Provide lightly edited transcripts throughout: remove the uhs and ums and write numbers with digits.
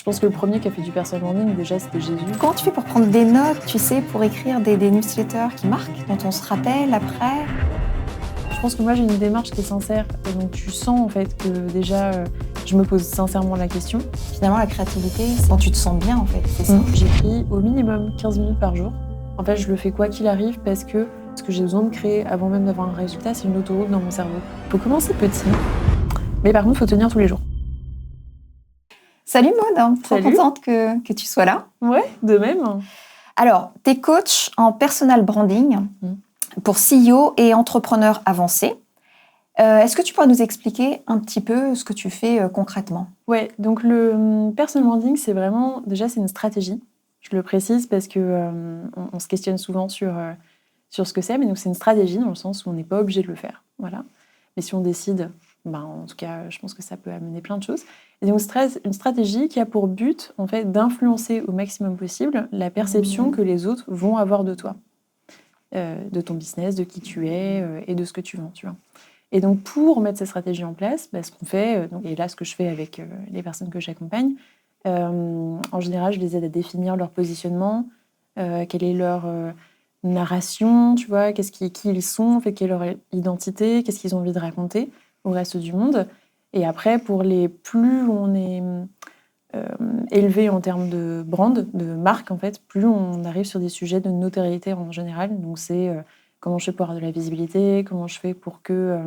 pense que le premier qui a fait du personal branding, déjà, c'était Jésus. Comment tu fais pour prendre des notes, tu sais, pour écrire des newsletters qui marquent, dont on se rappelle après? Je pense que moi, j'ai une démarche qui est sincère. Et donc, tu sens, en fait, que déjà, je me pose sincèrement la question. Finalement, la créativité, c'est quand tu te sens bien, en fait, c'est ça. J'écris au minimum 15 minutes par jour. En fait, je le fais quoi qu'il arrive parce que ce que j'ai besoin de créer avant même d'avoir un résultat, c'est une autoroute dans mon cerveau. Il faut commencer petit, mais par contre, il faut tenir tous les jours. Salut Maud, trop Salut. contente que tu sois là. Ouais, de même. Alors, tu es coach en personal branding pour CEO et entrepreneur avancé. Est-ce que tu pourrais nous expliquer un petit peu ce que tu fais concrètement? Ouais, donc le personal branding, c'est vraiment, déjà, c'est une stratégie. Je le précise parce que on se questionne souvent sur ce que c'est, mais donc c'est une stratégie dans le sens où on n'est pas obligé de le faire. Voilà. Mais si on décide, en tout cas, je pense que ça peut amener plein de choses. Et donc, une stratégie qui a pour but, en fait, d'influencer au maximum possible la perception que les autres vont avoir de toi, de ton business, de qui tu es et de ce que tu vends, tu vois. Et donc, pour mettre cette stratégie en place, ce qu'on fait, et là, ce que je fais avec les personnes que j'accompagne, en général, je les aide à définir leur positionnement, quelle est leur narration, tu vois, qui ils sont, en fait, quelle est leur identité, qu'est-ce qu'ils ont envie de raconter au reste du monde. Et après, pour les plus on est élevé en termes de brand, de marque, en fait, plus on arrive sur des sujets de notoriété en général. Donc, c'est comment je fais pour avoir de la visibilité, comment je fais pour que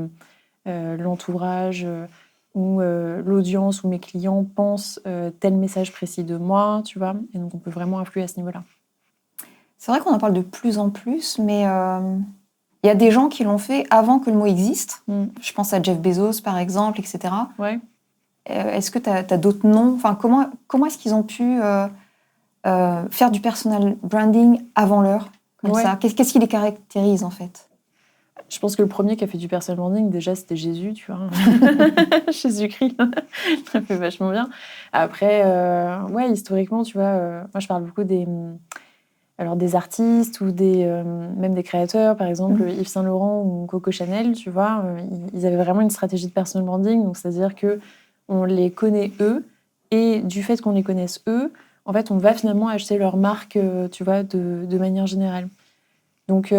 l'entourage ou l'audience ou mes clients pensent tel message précis de moi, tu vois. Et donc, on peut vraiment influer à ce niveau-là. C'est vrai qu'on en parle de plus en plus, mais il y a des gens qui l'ont fait avant que le mot existe. Je pense à Jeff Bezos, par exemple, etc. Ouais. Est-ce que tu as d'autres noms? Enfin, comment est-ce qu'ils ont pu faire du personal branding avant l'heure, comme ça? Qu'est-ce qui les caractérise, en fait? Je pense que le premier qui a fait du personal branding, déjà, c'était Jésus, tu vois. Jésus-Christ, ça fait vachement bien. Après, historiquement, tu vois, moi, je parle beaucoup des artistes ou même des créateurs, par exemple Yves Saint Laurent ou Coco Chanel, tu vois, ils avaient vraiment une stratégie de personal branding, donc c'est-à-dire que on les connaît eux, et du fait qu'on les connaisse eux, en fait, on va finalement acheter leur marque, tu vois, de manière générale. Donc,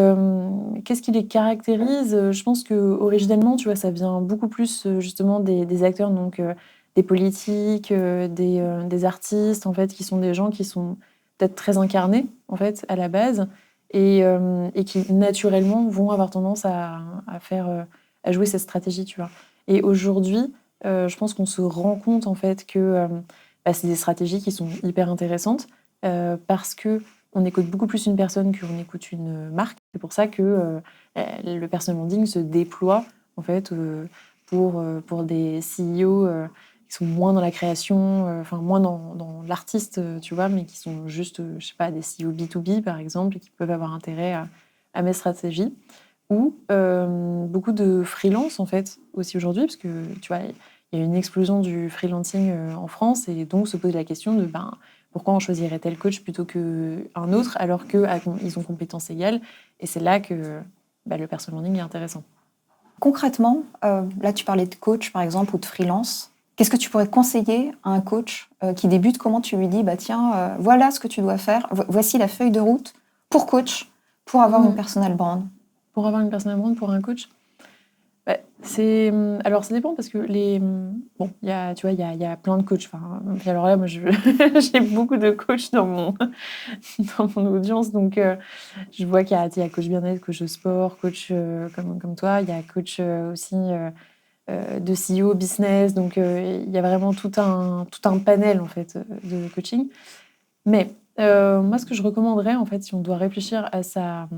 qu'est-ce qui les caractérise? Je pense que originellement, tu vois, ça vient beaucoup plus justement des acteurs, donc des politiques, des artistes, en fait, qui sont des gens qui sont peut-être très incarnés, en fait, à la base, et qui naturellement vont avoir tendance à jouer cette stratégie, tu vois. Et aujourd'hui, je pense qu'on se rend compte, en fait, que c'est des stratégies qui sont hyper intéressantes parce que on écoute beaucoup plus une personne qu'on écoute une marque. C'est pour ça que le personal branding se déploie, en fait, pour des CEO qui sont moins dans la création, moins dans l'artiste, tu vois, mais qui sont juste, je sais pas, des CEO B2B, par exemple, et qui peuvent avoir intérêt à mes stratégies. Ou beaucoup de freelance, en fait, aussi aujourd'hui, parce que, tu vois, il y a une explosion du freelancing en France, et donc se poser la question de pourquoi on choisirait tel coach plutôt qu'un autre, alors qu'ils ont compétences égales. Et c'est là que le personal branding est intéressant. Concrètement, là, tu parlais de coach, par exemple, ou de freelance. Qu'est-ce que tu pourrais conseiller à un coach qui débute? Comment tu lui dis, tiens, voilà ce que tu dois faire, voici la feuille de route pour coach, pour avoir une personal brand? Pour avoir une personal brand, pour un coach, alors ça dépend parce que il y a plein de coachs. Alors là, moi, j'ai beaucoup de coachs dans mon audience, donc je vois qu'il y a coach bien-être, coach de sport, coach comme toi. Il y a coach aussi de CEO business, donc il y a vraiment tout un panel en fait de coaching. Mais moi, ce que je recommanderais, en fait, si on doit réfléchir à sa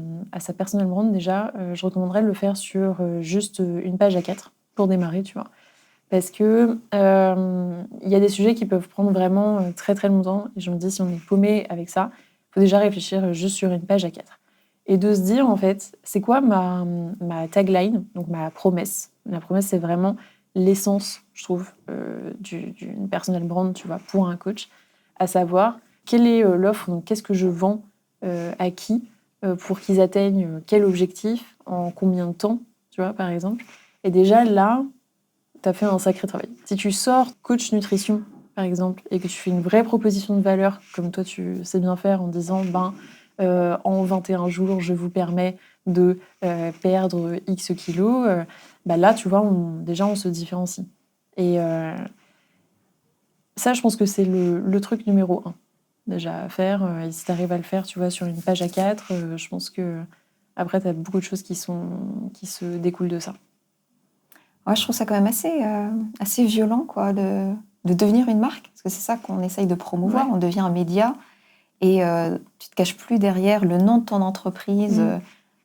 personal brand, déjà, je recommanderais de le faire sur juste une page A4 pour démarrer, tu vois. Parce que il y a des sujets qui peuvent prendre vraiment très, très longtemps. Et je me dis, si on est paumé avec ça, il faut déjà réfléchir juste sur une page A4. Et de se dire, en fait, c'est quoi ma tagline, donc ma promesse. La promesse, c'est vraiment l'essence, je trouve, d'une personal brand, tu vois, pour un coach, à savoir quelle est l'offre, donc qu'est-ce que je vends à qui pour qu'ils atteignent quel objectif, en combien de temps, tu vois, par exemple. Et déjà, là, tu as fait un sacré travail. Si tu sors coach nutrition par exemple, et que tu fais une vraie proposition de valeur, comme toi tu sais bien faire, en disant en 21 jours, je vous permets de perdre X kilos, là, tu vois, déjà, on se différencie. Et ça, je pense que c'est le truc numéro 1, déjà, à faire. Et si tu arrives à le faire, tu vois, sur une page A4, je pense que après, tu as beaucoup de choses qui se découlent de ça. Ouais, je trouve ça quand même assez violent, quoi, de devenir une marque, parce que c'est ça qu'on essaye de promouvoir. Ouais. On devient un média et tu te caches plus derrière le nom de ton entreprise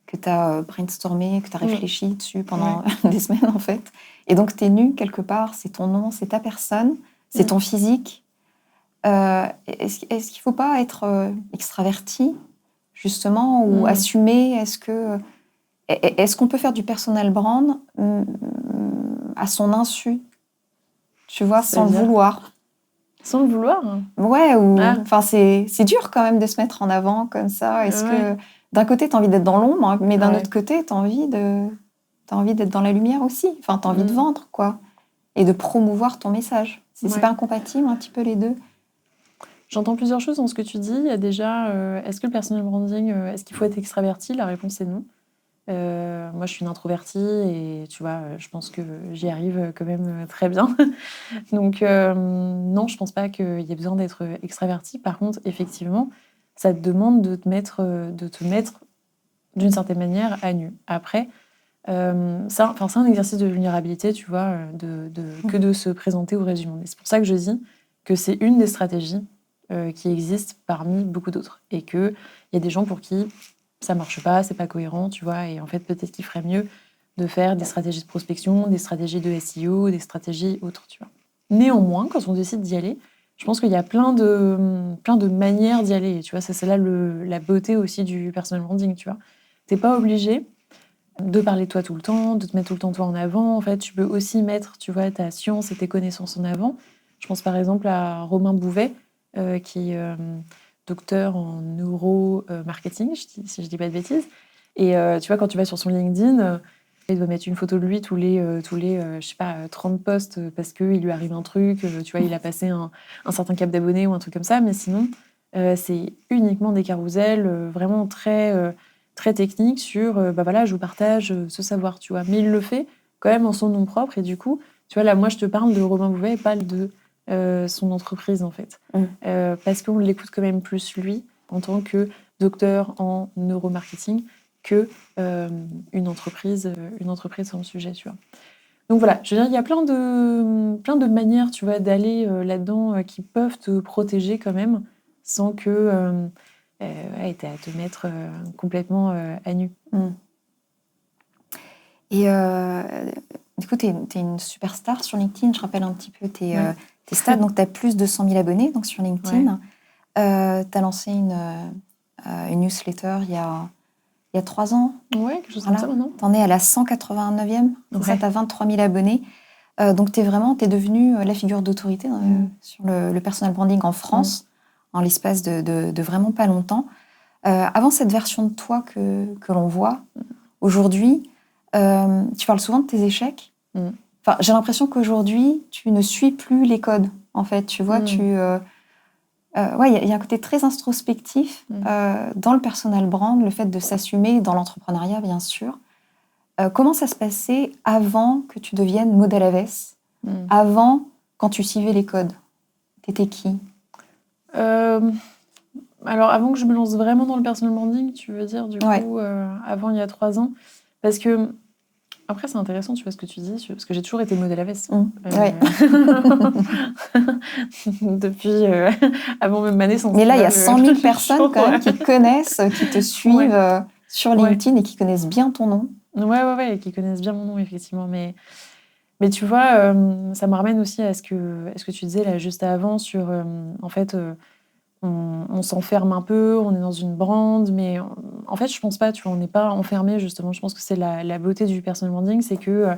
que tu as brainstormé, que tu as réfléchi dessus pendant des semaines, en fait. Et donc, tu es nu quelque part, c'est ton nom, c'est ta personne, c'est ton physique. Est-ce qu'il ne faut pas être extraverti, justement, ou assumer? Est-ce qu'on peut faire du personal brand à son insu, tu vois, sans le vouloir? Sans le vouloir? Ouais, c'est dur quand même de se mettre en avant comme ça. Est-ce que d'un côté, tu as envie d'être dans l'ombre, mais d'un autre côté, tu as envie d'être dans la lumière aussi. Enfin, tu as envie de vendre, quoi, et de promouvoir ton message. C'est pas incompatible, un petit peu, les deux? J'entends plusieurs choses dans ce que tu dis. Il y a déjà, est-ce que le personal branding, est-ce qu'il faut être extraverti? La réponse est non. Moi, je suis une introvertie et tu vois, je pense que j'y arrive quand même très bien. Donc, non, je pense pas qu'il y ait besoin d'être extraverti. Par contre, effectivement, ça te demande de te mettre d'une certaine manière à nu. Après, c'est un exercice de vulnérabilité, tu vois, que de se présenter au reste du monde. Et c'est pour ça que je dis que c'est une des stratégies qui existent parmi beaucoup d'autres. Et qu'il y a des gens pour qui ça marche pas, c'est pas cohérent, tu vois. Et en fait, peut-être qu'il ferait mieux de faire des stratégies de prospection, des stratégies de SEO, des stratégies autres, tu vois. Néanmoins, quand on décide d'y aller, je pense qu'il y a plein de manières d'y aller. Tu vois, c'est là la beauté aussi du personal branding, tu vois. T'es pas obligé de parler de toi tout le temps, de te mettre tout le temps toi en avant. En fait, tu peux aussi mettre, tu vois, ta science et tes connaissances en avant. Je pense par exemple à Romain Bouvet, qui est docteur en neuromarketing, si je dis pas de bêtises. Et tu vois, quand tu vas sur son LinkedIn, il doit mettre une photo de lui tous les je sais pas, 30 posts parce qu'il lui arrive un truc, tu vois, il a passé un certain cap d'abonnés ou un truc comme ça. Mais sinon, c'est uniquement des carousels vraiment très techniques sur, je vous partage ce savoir, tu vois. Mais il le fait quand même en son nom propre. Et du coup, tu vois, là, moi, je te parle de Romain Bouvet et pas de son entreprise, en fait. Parce qu'on l'écoute quand même plus, lui, en tant que docteur en neuromarketing, que une entreprise sur le sujet, tu vois. Donc voilà, je veux dire, il y a plein de manières, tu vois, d'aller là-dedans qui peuvent te protéger quand même, sans que t'aies à te mettre complètement à nu. Et du coup, tu es une superstar sur LinkedIn. Je rappelle un petit peu tes stats. Donc, tu as plus de 100 000 abonnés donc, sur LinkedIn. Tu as lancé une newsletter il y a 3 ans. Ouais, quelque chose comme ça maintenant. Tu en es à la 189e. C'est ça, tu as 23 000 abonnés. Donc, tu es devenue la figure d'autorité sur le personal branding en France, en l'espace de vraiment pas longtemps. Avant cette version de toi que l'on voit aujourd'hui, tu parles souvent de tes échecs. Enfin, j'ai l'impression qu'aujourd'hui, tu ne suis plus les codes, en fait. Tu vois, il y a un côté très introspectif dans le personal brand, le fait de s'assumer dans l'entrepreneuriat, bien sûr. Comment ça se passait avant que tu deviennes Maud Allavès, avant, quand tu suivais les codes? T'étais qui? Alors, avant que je me lance vraiment dans le personal branding, tu veux dire, du coup, avant, il y a 3 ans. Parce que, après, c'est intéressant, tu vois, ce que tu dis, parce que j'ai toujours été Maud Allavès. Depuis avant même ma naissance. Mais là, il y a 100 000 personnes quand même qui te connaissent, qui te suivent sur LinkedIn et qui connaissent bien ton nom. Ouais, et qui connaissent bien mon nom, effectivement. Mais tu vois, ça me ramène aussi à ce que tu disais là juste avant sur, en fait, on s'enferme un peu, on est dans une brand, mais en fait, je pense pas, tu vois, on n'est pas enfermé, justement. Je pense que c'est la beauté du personal branding, c'est que,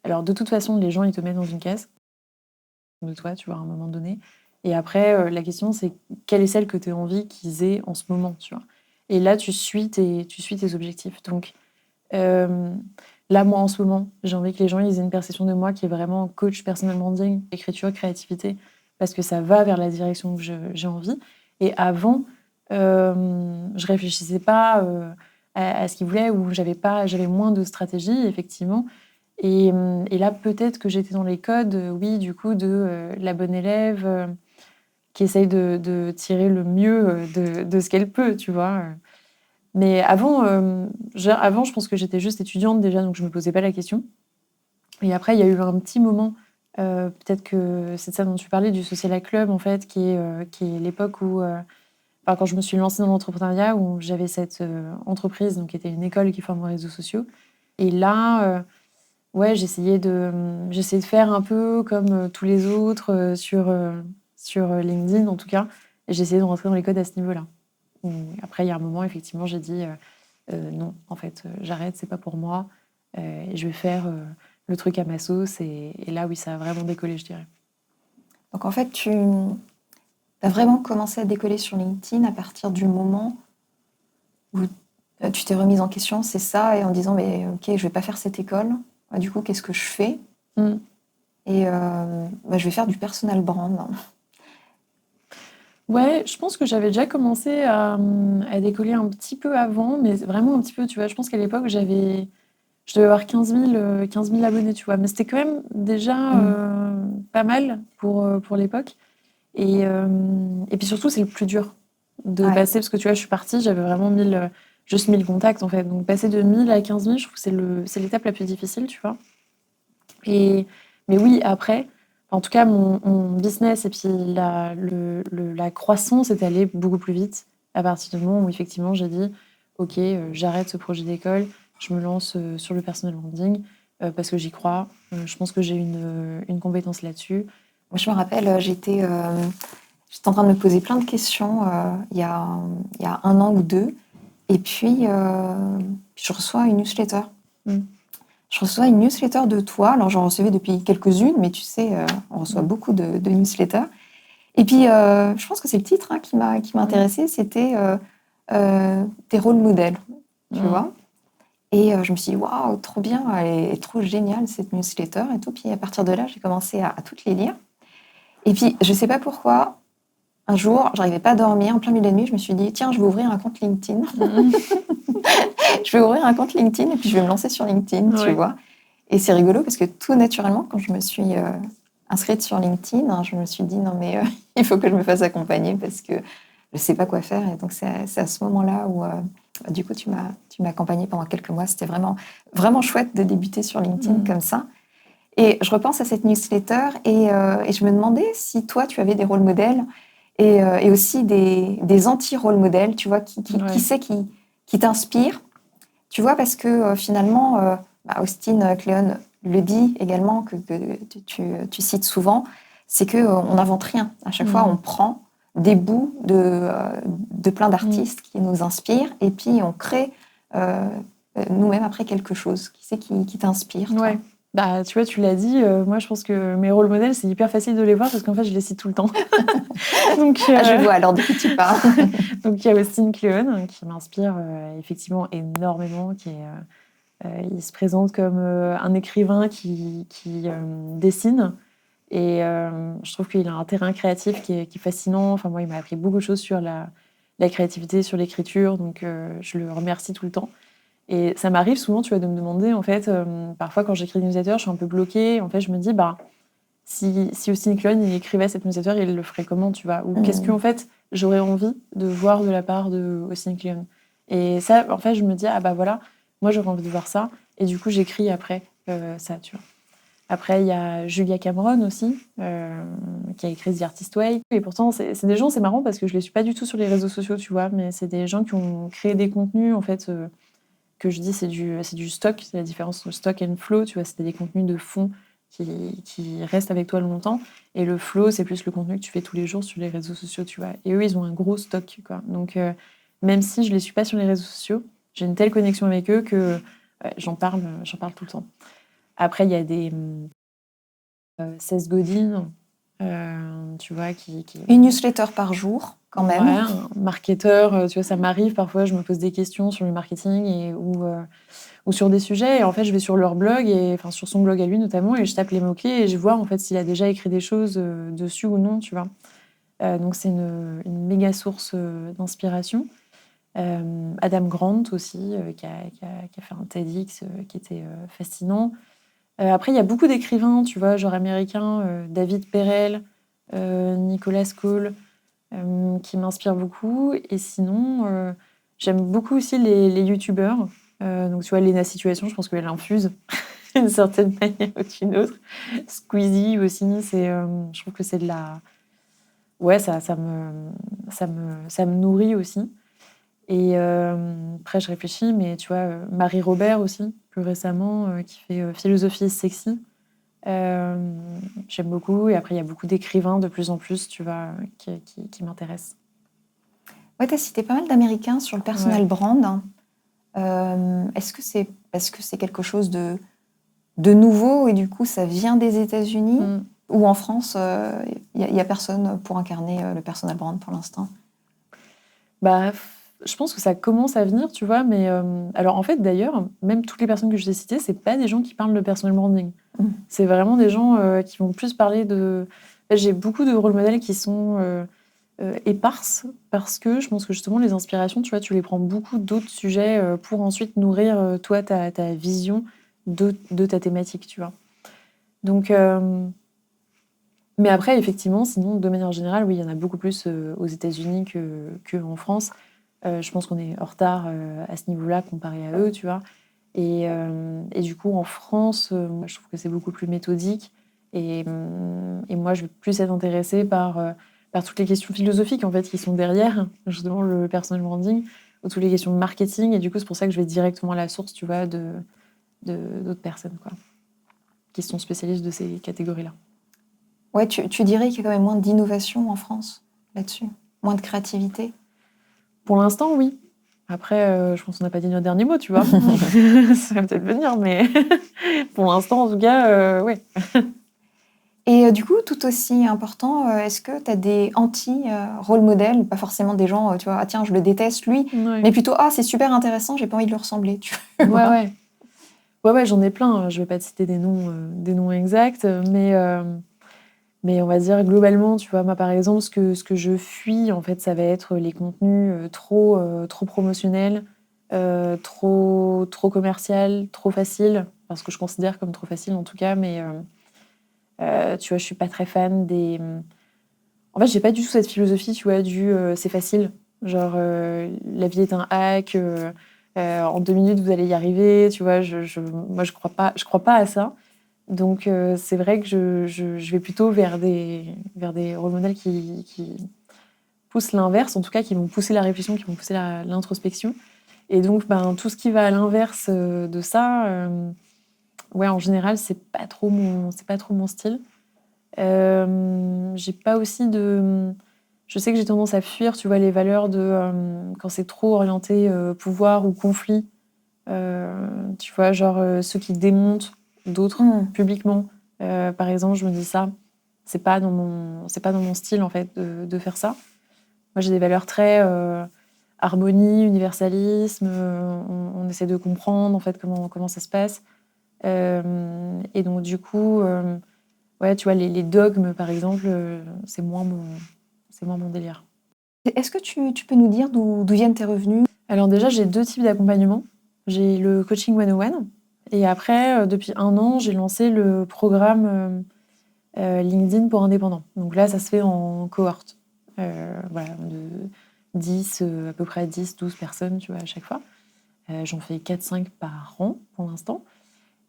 alors de toute façon, les gens, ils te mettent dans une case de toi, tu vois, à un moment donné. Et après, la question, c'est quelle est celle que tu as envie qu'ils aient en ce moment, tu vois. Et là, tu suis tes objectifs. Donc, là, moi, en ce moment, j'ai envie que les gens ils aient une perception de moi qui est vraiment coach personal branding, écriture, créativité. parce que ça va vers la direction que j'ai envie. Et avant, je réfléchissais pas à ce qu'ils voulaient, ou j'avais moins de stratégie, effectivement. Et là, peut-être que j'étais dans les codes, oui, du coup, de la bonne élève qui essaye de tirer le mieux de ce qu'elle peut, tu vois. Mais avant, je pense que j'étais juste étudiante déjà, donc je me posais pas la question. Et après, il y a eu un petit moment, peut-être que c'est de ça dont tu parlais, du social club, en fait, qui est l'époque où, quand je me suis lancée dans l'entrepreneuriat, où j'avais cette entreprise, donc qui était une école qui forme aux réseaux sociaux. Et là, ouais, j'essayais de faire un peu comme tous les autres sur LinkedIn, en tout cas. Et j'essayais de rentrer dans les codes à ce niveau-là. Après, il y a un moment, effectivement, j'ai dit non, en fait, j'arrête, c'est pas pour moi. Et je vais faire le truc à ma sauce. Et là, oui, ça a vraiment décollé, je dirais. Donc en fait, tu as vraiment commencé à décoller sur LinkedIn à partir du moment où tu t'es remise en question, c'est ça, et en disant, mais ok, je vais pas faire cette école. Du coup, qu'est-ce que je fais? Et je vais faire du personal brand. Ouais, je pense que j'avais déjà commencé à décoller un petit peu avant, mais vraiment un petit peu, tu vois. Je pense qu'à l'époque, je devais avoir 15 000 abonnés, tu vois. Mais c'était quand même déjà pas mal pour l'époque. Et puis surtout, c'est le plus dur de passer, parce que tu vois, je suis partie, j'avais vraiment juste 1000 contacts, en fait. Donc passer de 1000 à 15 000, je trouve que c'est l'étape la plus difficile, tu vois. Mais oui, après, en tout cas, mon business et puis la croissance est allée beaucoup plus vite à partir du moment où, effectivement, j'ai dit « Ok, j'arrête ce projet d'école, je me lance sur le personal branding parce que j'y crois. Je pense que j'ai une compétence là-dessus. » Moi, je me rappelle, j'étais en train de me poser plein de questions il y a 1 an ou 2. Et puis, je reçois une newsletter. Je reçois une newsletter de toi. Alors, j'en recevais depuis quelques-unes, mais tu sais, on reçoit beaucoup de newsletters. Et puis, je pense que c'est le titre qui m'a intéressée. C'était tes rôles modèles, tu vois. Et je me suis dit, waouh, trop bien, elle est trop géniale, cette newsletter et tout. Puis, à partir de là, j'ai commencé à toutes les lire. Et puis, je ne sais pas pourquoi, un jour, j'arrivais pas à dormir. En plein milieu de la nuit, je me suis dit, tiens, je vais ouvrir un compte LinkedIn. Je vais ouvrir un compte LinkedIn et puis je vais me lancer sur LinkedIn, tu vois. Et c'est rigolo parce que tout naturellement, quand je me suis inscrite sur LinkedIn, je me suis dit, non mais il faut que je me fasse accompagner parce que je ne sais pas quoi faire. Et donc, c'est à ce moment-là où, du coup, tu m'as accompagnée pendant quelques mois. C'était vraiment, vraiment chouette de débuter sur LinkedIn comme ça. Et je repense à cette newsletter et je me demandais si toi, tu avais des rôles modèles et aussi des anti-rôles modèles, tu vois, qui t'inspirent. Tu vois, parce que finalement, Austin Kleon le dit également, que tu cites souvent, c'est qu'on n'invente rien. À chaque fois, on prend des bouts de plein d'artistes qui nous inspirent et puis on crée nous-mêmes après quelque chose. Qui t'inspire, toi? Ouais. Bah, tu vois, tu l'as dit, moi je pense que mes rôles modèles, c'est hyper facile de les voir parce qu'en fait, je les cite tout le temps. Donc, je vois alors de qui tu parles. Donc, il y a Austin Kleon qui m'inspire effectivement énormément, il se présente comme un écrivain qui dessine. Et je trouve qu'il a un terrain créatif qui est fascinant. Enfin, moi, il m'a appris beaucoup de choses sur la créativité, sur l'écriture. Donc, je le remercie tout le temps. Et ça m'arrive souvent, tu vois, de me demander, en fait, parfois quand j'écris des newsletters, je suis un peu bloquée. En fait, je me dis, si Austin Kleon il écrivait cette newsletter, il le ferait comment, tu vois? Ou qu'est-ce que, en fait, j'aurais envie de voir de la part de Austin Kleon? Et ça, en fait, je me dis, voilà, moi, j'aurais envie de voir ça. Et du coup, j'écris après ça, tu vois. Après, il y a Julia Cameron aussi, qui a écrit The Artist Way. Et pourtant, c'est des gens, c'est marrant parce que je les suis pas du tout sur les réseaux sociaux, tu vois, mais c'est des gens qui ont créé des contenus, en fait, que je dis, c'est du stock, c'est la différence entre stock et flow, tu vois, c'était des contenus de fond qui restent avec toi longtemps. Et le flow, c'est plus le contenu que tu fais tous les jours sur les réseaux sociaux, tu vois. Et eux, ils ont un gros stock, quoi. Donc, même si je les suis pas sur les réseaux sociaux, j'ai une telle connexion avec eux que j'en parle tout le temps. Après, il y a des Seth Godin, tu vois, qui... Une newsletter par jour, quand même. Ouais, un marketeur, tu vois, ça m'arrive parfois, je me pose des questions sur le marketing ou sur des sujets. Et en fait, je vais sur leur blog, enfin sur son blog à lui notamment, et je tape les mots-clés et je vois en fait s'il a déjà écrit des choses dessus ou non, tu vois. Donc c'est une méga source d'inspiration. Adam Grant aussi, qui a fait un TEDx qui était fascinant. Après, il y a beaucoup d'écrivains, tu vois, genre américains, David Perel, Nicolas Cole, qui m'inspirent beaucoup. Et sinon, j'aime beaucoup aussi les youtubeurs. Donc, tu vois, Lena Situation, je pense qu'elle infuse d'une certaine manière ou d'une autre. Squeezie aussi, je trouve que c'est de la... Ouais, ça me nourrit aussi. Et après, je réfléchis, mais tu vois, Marie Robert aussi, plus récemment, qui fait Philosophie sexy. J'aime beaucoup. Et après, il y a beaucoup d'écrivains de plus en plus, tu vois, qui m'intéressent. Ouais, tu as cité pas mal d'Américains sur le personal Ouais. brand. Est-ce que c'est parce que c'est quelque chose de nouveau et du coup ça vient des États-Unis ou en France, il y a personne pour incarner le personal brand pour l'instant? Bah, je pense que ça commence à venir, tu vois, mais alors en fait, d'ailleurs, même toutes les personnes que je t'ai citées, c'est pas des gens qui parlent de personal branding. C'est vraiment des gens qui vont plus parler de... J'ai beaucoup de rôle modèles qui sont éparses parce que je pense que justement les inspirations, tu vois, tu les prends beaucoup d'autres sujets pour ensuite nourrir toi ta vision de ta thématique, tu vois. Donc, mais après, effectivement, sinon, de manière générale, oui, il y en a beaucoup plus aux États-Unis qu'en France. Je pense qu'on est en retard à ce niveau-là comparé à eux, tu vois. Et du coup, en France, moi, je trouve que c'est beaucoup plus méthodique. Et moi, je vais plus être intéressée par toutes les questions philosophiques, en fait, qui sont derrière, justement, le personal branding, ou toutes les questions de marketing. Et du coup, c'est pour ça que je vais directement à la source, tu vois, d'autres personnes, quoi, qui sont spécialistes de ces catégories-là. Ouais, tu dirais qu'il y a quand même moins d'innovation en France là-dessus, moins de créativité? Pour l'instant, oui. Après, je pense qu'on n'a pas dit notre dernier mot, tu vois. Ça va peut-être venir, mais pour l'instant, en tout cas, oui. Et du coup, tout aussi important, est-ce que tu as des anti-role modèles? Pas forcément des gens, tu vois, ah tiens, je le déteste lui, Ouais. mais plutôt, ah c'est super intéressant, j'ai pas envie de lui ressembler, tu Ouais, vois? ouais. Ouais, j'en ai plein. Je vais pas te citer des noms exacts, mais on va dire globalement, tu vois, moi par exemple, ce que je fuis, en fait, ça va être les contenus trop promotionnels, trop commercial, trop facile, enfin, ce que je considère comme trop facile en tout cas, mais tu vois, je suis pas très fan des. En fait, j'ai pas du tout cette philosophie, tu vois, c'est facile. Genre, la vie est un hack, en 2 minutes vous allez y arriver, tu vois. Moi, je crois pas à ça. Donc, c'est vrai que je vais plutôt vers des rôles modèles qui poussent l'inverse, en tout cas, qui vont pousser la réflexion, qui vont pousser l'introspection. Et donc, ben, tout ce qui va à l'inverse de ça, ouais, en général, c'est pas trop mon style. J'ai pas aussi de. Je sais que j'ai tendance à fuir, tu vois, les valeurs de quand c'est trop orienté pouvoir ou conflit. Tu vois, genre ceux qui démontent d'autres publiquement. Par exemple, je me dis ça, c'est pas dans mon style en fait de faire ça. Moi, j'ai des valeurs très harmonie, universalisme. On essaie de comprendre en fait comment ça se passe. Et donc du coup. Ouais, tu vois, les dogmes, par exemple, c'est moins mon délire. Est-ce que tu peux nous dire d'où viennent tes revenus? Alors déjà, j'ai 2 types d'accompagnement. J'ai le coaching 101 et après, depuis 1 an, j'ai lancé le programme LinkedIn pour indépendants. Donc là, ça se fait en cohorte. Voilà, de 10, à peu près 10, 12 personnes, tu vois, à chaque fois. J'en fais 4-5 par an pour l'instant.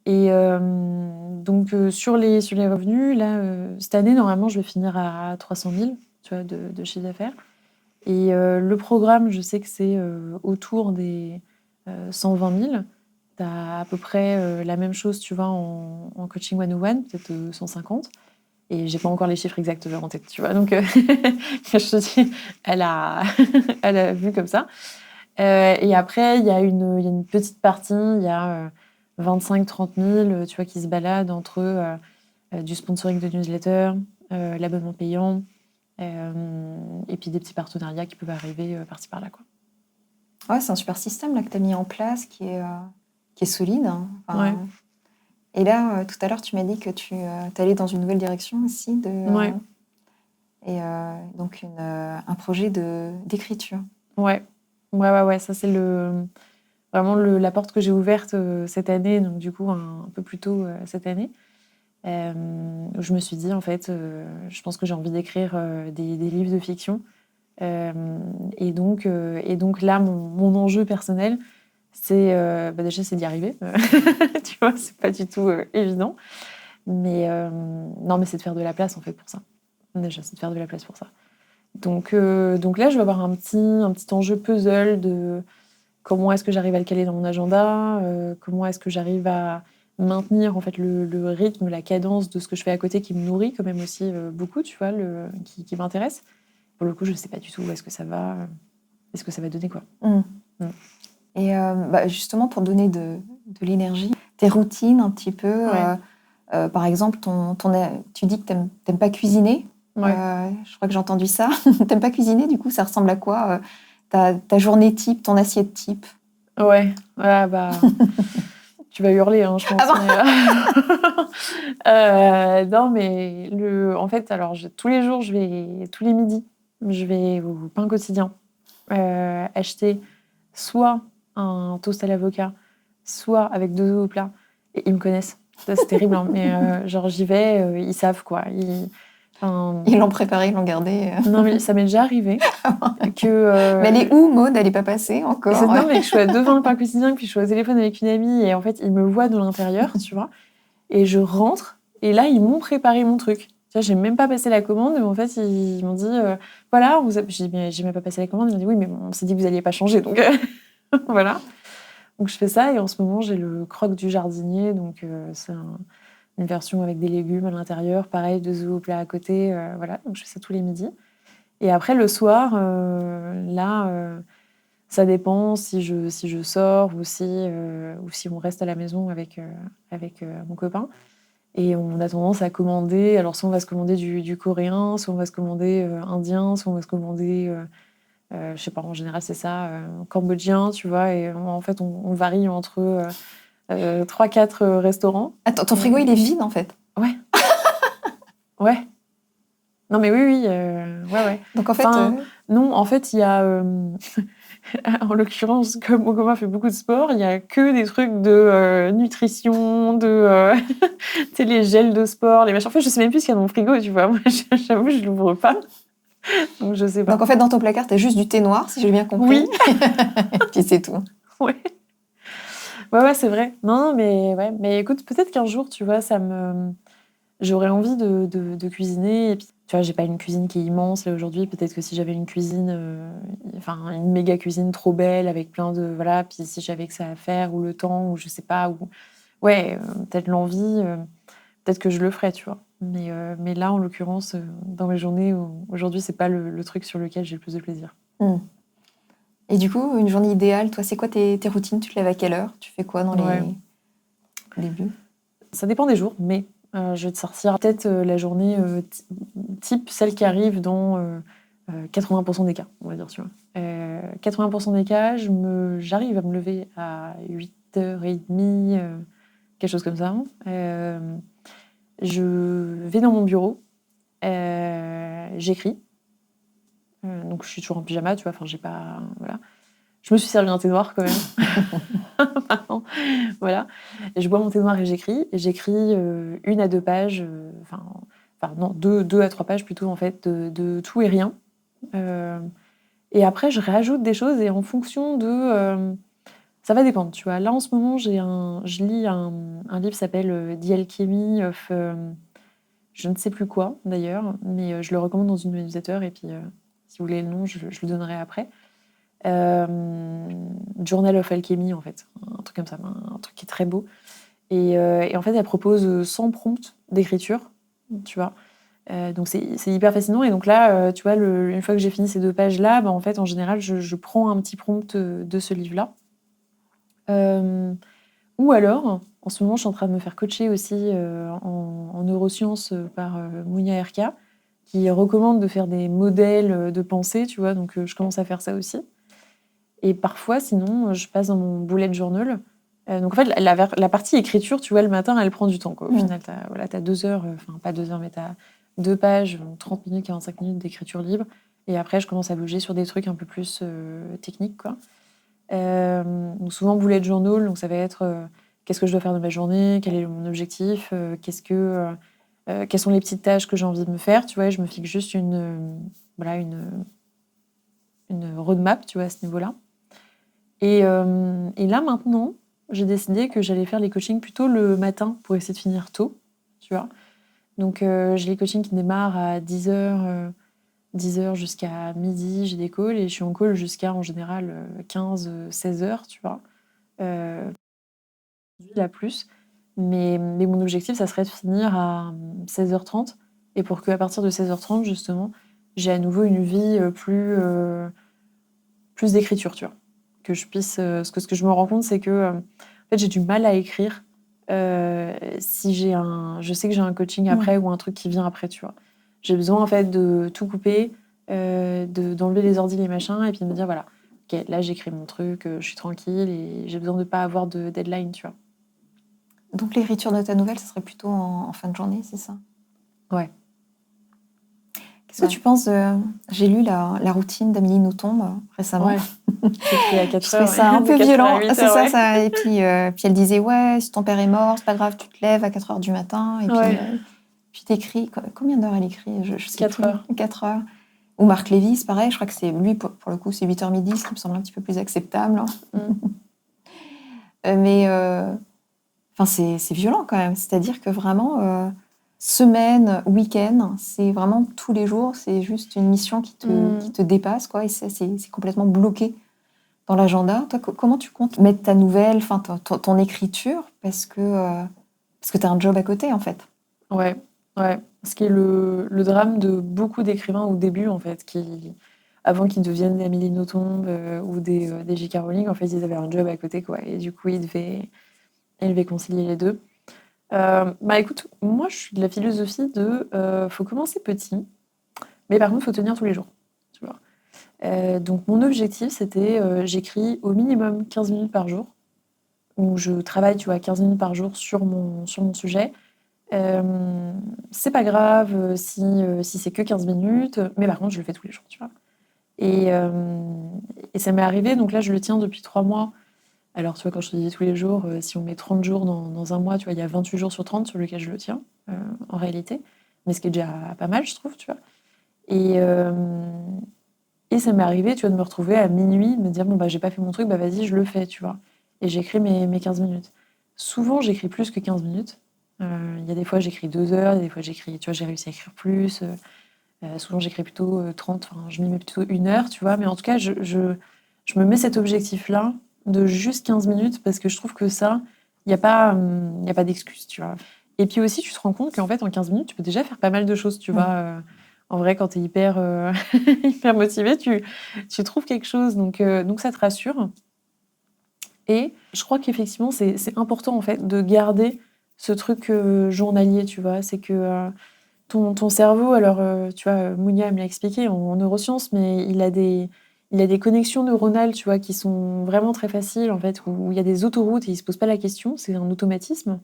Et donc, sur les revenus, là, cette année, normalement, je vais finir à 300 000, tu vois, de chiffre d'affaires. Et le programme, je sais que c'est autour des 120 000. Tu as à peu près la même chose, tu vois, en coaching 101, peut-être 150. Et j'ai pas encore les chiffres exacts en tête, tu vois. Donc, je te dis, elle a vu comme ça. Et après, il y a une petite partie, il y a 25-30 000, tu vois, qui se baladent entre du sponsoring de newsletter, l'abonnement payant, et puis des petits partenariats qui peuvent arriver par-ci par-là, quoi. Ouais, c'est un super système là, que tu as mis en place qui est solide. Hein. Ouais. Et là, tout à l'heure, tu m'as dit que tu allais dans une nouvelle direction aussi. Ouais. Et donc, un projet d'écriture. Ouais. Ouais. Ça, c'est vraiment la porte que j'ai ouverte cette année, donc du coup, un peu plus tôt cette année. Où je me suis dit, en fait, je pense que j'ai envie d'écrire des livres de fiction. Et donc là, mon enjeu personnel, c'est déjà c'est d'y arriver. Tu vois, c'est pas du tout évident. Mais non, mais c'est de faire de la place en fait pour ça. Déjà, c'est de faire de la place pour ça. Donc là, je vais avoir un petit enjeu puzzle de comment est-ce que j'arrive à le caler dans mon agenda, comment est-ce que j'arrive à maintenir en fait le rythme, la cadence de ce que je fais à côté qui me nourrit quand même aussi beaucoup, tu vois, qui m'intéresse. Pour le coup, je sais pas du tout où est-ce que ça va, est-ce que ça va donner quoi. Et justement, pour donner de l'énergie, tes routines un petit peu, par exemple, tu dis que t'aimes pas cuisiner. Ouais. Je crois que j'ai entendu ça. T'aimes pas cuisiner, du coup, ça ressemble à quoi ta journée type, ton assiette type? Ouais, bah... Tu vas hurler, hein, je pense. Non, mais en fait, alors tous les jours, tous les midis, je vais au pain quotidien acheter soit un toast à l'avocat, soit avec 2 œufs au plat. Et ils me connaissent. Ça, c'est terrible, hein, mais genre j'y vais, ils savent quoi. Ils l'ont préparé, ils l'ont gardé. Non, mais ça m'est déjà arrivé que. Mais elle est où, Maud? Elle n'est pas passée encore. Non, mais que je sois devant le pain quotidien, puis je suis au téléphone avec une amie, et en fait, ils me voient de l'intérieur, tu vois. Et je rentre, et là, ils m'ont préparé mon truc. Tu vois, j'ai même pas passé la commande, mais en fait, ils m'ont dit, voilà, j'ai dit, mais j'ai même pas passé la commande. Ils m'ont dit, oui, mais on s'est dit que vous alliez pas changer, donc voilà. Donc je fais ça, et en ce moment, j'ai le croque du jardinier, donc c'est une version avec des légumes à l'intérieur, pareil, 2 œufs au plat à côté, voilà. Donc je fais ça tous les midis. Et après, le soir, là, ça dépend si je sors ou si on reste à la maison avec mon copain. Et on a tendance à commander. Alors, soit on va se commander du coréen, soit on va se commander indien, soit on va se commander, je sais pas, en général, c'est ça, cambodgien, tu vois. Et en fait, on varie entre 3-4 restaurants. Attends, ton frigo, il est vide, en fait? Ouais. Ouais. Non, mais oui, ouais. Donc, en fait... Non, en fait, il y a... en l'occurrence, comme mon copain fait beaucoup de sport, il n'y a que des trucs de nutrition, de les gels de sport, les machins. En fait, je sais même plus ce qu'il y a dans mon frigo, tu vois. Moi, j'avoue, je l'ouvre pas. Donc, je sais pas. Donc, en fait, dans ton placard, tu as juste du thé noir, si j'ai bien compris. Oui. Et puis, c'est tout. Ouais. Ouais, c'est vrai. Non, mais ouais. Mais écoute, peut-être qu'un jour, tu vois, j'aurais envie de cuisiner. Et puis, tu vois, j'ai pas une cuisine qui est immense là aujourd'hui. Peut-être que si j'avais une cuisine, une méga cuisine trop belle avec plein de voilà. Puis si j'avais que ça à faire ou le temps ou je sais pas ou ouais, peut-être l'envie, peut-être que je le ferais, tu vois. Mais là, en l'occurrence, dans mes journées, aujourd'hui, c'est pas le truc sur lequel j'ai le plus de plaisir. Et du coup, une journée idéale, toi, c'est quoi tes routines? Tu te lèves à quelle heure? Tu fais quoi dans les débuts? Ça dépend des jours, mais je vais te sortir peut-être la journée type, celle qui arrive dans 80% des cas, on va dire, tu vois. 80% des cas, j'arrive à me lever à 8h30, quelque chose comme ça. Je vais dans mon bureau, j'écris. Donc je suis toujours en pyjama, tu vois, enfin j'ai pas... Voilà. Je me suis servi un thé noir quand même. Voilà. Et je bois mon thé noir et j'écris. Et j'écris 1 à 2 pages, non, 2 à 3 pages plutôt, en fait, de tout et rien. Et après, je réajoute des choses et en fonction de... ça va dépendre, tu vois. Là, en ce moment, je lis un livre qui s'appelle The Alchemy of... je ne sais plus quoi, d'ailleurs, mais je le recommande dans une newsletter et puis si vous voulez le nom, je le donnerai après. Journal of Alchemy, en fait. Un truc comme ça, un truc qui est très beau. Et en fait, elle propose 100 prompts d'écriture, tu vois. Donc, c'est hyper fascinant. Et donc là, tu vois, une fois que j'ai fini ces 2 pages-là, en fait, en général, je prends un petit prompt de ce livre-là. Ou alors, en ce moment, je suis en train de me faire coacher aussi en neurosciences par Mounia Erka, qui recommande de faire des modèles de pensée, tu vois. Donc, je commence à faire ça aussi. Et parfois, sinon, je passe dans mon bullet journal Donc en fait, la partie écriture, tu vois, le matin, elle prend du temps, quoi. Au final, t'as 2 heures, enfin pas 2 heures, mais t'as 2 pages, 30 minutes, 45 minutes d'écriture libre. Et après, je commence à bouger sur des trucs un peu plus techniques, quoi. Donc souvent bullet journal, donc ça va être qu'est-ce que je dois faire de ma journée, quel est mon objectif, quelles sont les petites tâches que j'ai envie de me faire, tu vois, et je me fixe juste voilà, une roadmap, tu vois, à ce niveau-là. Et là, maintenant, j'ai décidé que j'allais faire les coachings plutôt le matin pour essayer de finir tôt, tu vois. Donc, j'ai les coachings qui démarrent à 10h jusqu'à midi, j'ai des calls, et je suis en call jusqu'à, en général, 15-16h, tu vois. La plus. Mais mon objectif, ça serait de finir à 16h30, et pour qu'à partir de 16h30, justement, j'ai à nouveau une vie plus d'écriture, tu vois. Que je puisse. Ce que je me rends compte, c'est que en fait, j'ai du mal à écrire si je sais que j'ai un coaching après ou un truc qui vient après, tu vois. J'ai besoin en fait de tout couper, d'enlever les ordi, les machins, et puis de me dire voilà, ok, là j'écris mon truc, je suis tranquille et j'ai besoin de pas avoir de deadline, tu vois. Donc l'écriture de ta nouvelle, ça serait plutôt en fin de journée, c'est ça? Ouais. Qu'est-ce que tu penses de... J'ai lu la routine d'Amélie Nothomb récemment. Ouais. J'écris à 4 Je trouvais heures. ça un peu violent. C'est Ouais. ça. Et puis elle disait, ouais, si ton père est mort, c'est pas grave, tu te lèves à 4 heures du matin. Et puis t'écris. Combien d'heures elle écrit? Je sais 4 plus. heures. 4 heures. Ou Marc Lévy, c'est pareil. Je crois que c'est lui, pour le coup, c'est 8h midi, ce qui me semble un petit peu plus acceptable. Mais c'est violent quand même. C'est-à-dire que vraiment, semaine, week-end, c'est vraiment tous les jours. C'est juste une mission qui te dépasse, quoi. Et c'est complètement bloqué dans l'agenda. Toi, comment tu comptes mettre ta nouvelle, enfin ton écriture, parce que tu as un job à côté, en fait. Ouais. Ce qui est le drame de beaucoup d'écrivains au début, en fait, avant qu'ils deviennent des Amélie Nothomb ou des J.K. Rowling, en fait, ils avaient un job à côté, quoi. Et du coup, ils devaient concilier les deux. Bah écoute, moi, je suis de la philosophie faut commencer petit, mais par contre, faut tenir tous les jours, tu vois. Donc, mon objectif, c'était j'écris au minimum 15 minutes par jour, où je travaille, tu vois, 15 minutes par jour sur mon sujet. C'est pas grave si c'est que 15 minutes, mais par contre, je le fais tous les jours, tu vois. Et ça m'est arrivé, donc là, je le tiens depuis 3 mois. Alors, tu vois, quand je te dis tous les jours, si on met 30 jours dans un mois, tu vois, il y a 28 jours sur 30 sur lesquels je le tiens, en réalité. Mais ce qui est déjà pas mal, je trouve, tu vois. Et ça m'est arrivé, tu vois, de me retrouver à minuit, de me dire, bon, bah, j'ai pas fait mon truc, bah, vas-y, je le fais, tu vois. Et j'écris mes 15 minutes. Souvent, j'écris plus que 15 minutes. Il y a des fois, j'écris 2 heures, il y a des fois, tu vois, j'ai réussi à écrire plus. Souvent, j'écris plutôt 30, enfin, je m'y mets plutôt 1 heure, tu vois. Mais en tout cas, je me mets cet objectif-là de juste 15 minutes parce que je trouve que ça, il n'y a pas d'excuse, tu vois. Et puis aussi, tu te rends compte qu'en fait, en 15 minutes, tu peux déjà faire pas mal de choses, tu vois. En vrai, quand tu es hyper, hyper motivé, tu trouves quelque chose, donc ça te rassure. Et je crois qu'effectivement, c'est important en fait de garder ce truc journalier, tu vois. C'est que ton cerveau, alors tu vois, Mounia me l'a expliqué en neurosciences, mais il a des connexions neuronales, tu vois, qui sont vraiment très faciles en fait, où il y a des autoroutes et il se pose pas la question, c'est un automatisme.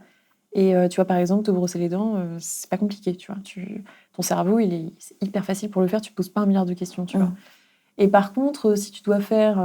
Et tu vois, par exemple, te brosser les dents, c'est pas compliqué, tu vois. Ton cerveau, c'est hyper facile pour le faire, tu te poses pas 1 milliard de questions, tu vois. Et par contre, si tu dois faire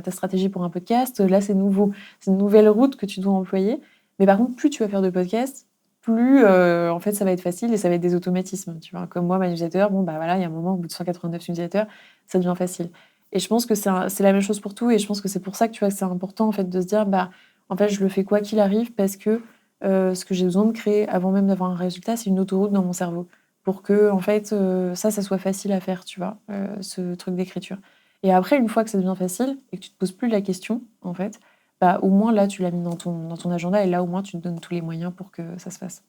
ta stratégie pour un podcast, là, c'est nouveau. C'est une nouvelle route que tu dois employer. Mais par contre, plus tu vas faire de podcasts, plus en fait, ça va être facile et ça va être des automatismes. Tu vois, comme moi, ma newsletter, bon, bah voilà, il y a un moment, au bout de 189 newsletters, ça devient facile. Et je pense que c'est la même chose pour tout. Et je pense que c'est pour ça que tu vois, c'est important en fait, de se dire, bah, en fait, je le fais quoi qu'il arrive parce que ce que j'ai besoin de créer avant même d'avoir un résultat, c'est une autoroute dans mon cerveau pour que en fait ça soit facile à faire, tu vois, ce truc d'écriture. Et après, une fois que ça devient facile et que tu te poses plus la question, en fait, bah au moins là tu l'as mis dans ton agenda et là au moins tu te donnes tous les moyens pour que ça se fasse.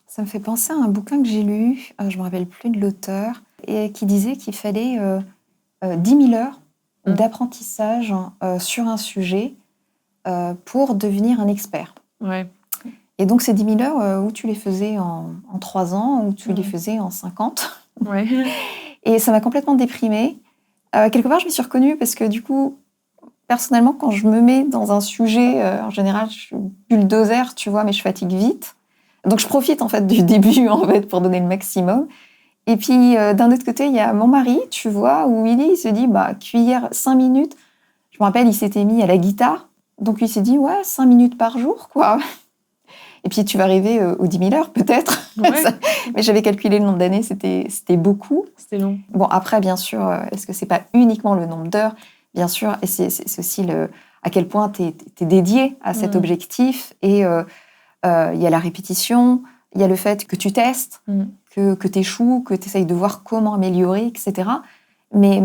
Ça me fait penser à un bouquin que j'ai lu, je me rappelle plus de l'auteur, et qui disait qu'il fallait 10 000 heures d'apprentissage sur un sujet pour devenir un expert. Ouais. Et donc, ces 10 000 heures, où tu les faisais en 3 ans, ou tu les faisais en 50. Ouais. Et ça m'a complètement déprimée. Quelque part, je m'y suis reconnue parce que du coup, personnellement, quand je me mets dans un sujet, en général, je suis bulldozer, tu vois, mais je fatigue vite. Donc, je profite, en fait, du début, en fait, pour donner le maximum. Et puis, d'un autre côté, il y a mon mari, tu vois, où il se dit, cuillère, 5 minutes. Je me rappelle, il s'était mis à la guitare. Donc, il s'est dit, ouais, 5 minutes par jour, quoi. Et puis, tu vas arriver aux 10 000 heures, peut-être. Ouais. Mais j'avais calculé le nombre d'années, c'était beaucoup. C'était long. Bon, après, bien sûr, est-ce que c'est pas uniquement le nombre d'heures? Bien sûr, et c'est aussi à quel point tu es dédié à cet objectif. Et il y a la répétition, il y a le fait que tu testes, que tu échoues, que tu essayes de voir comment améliorer, etc. Mais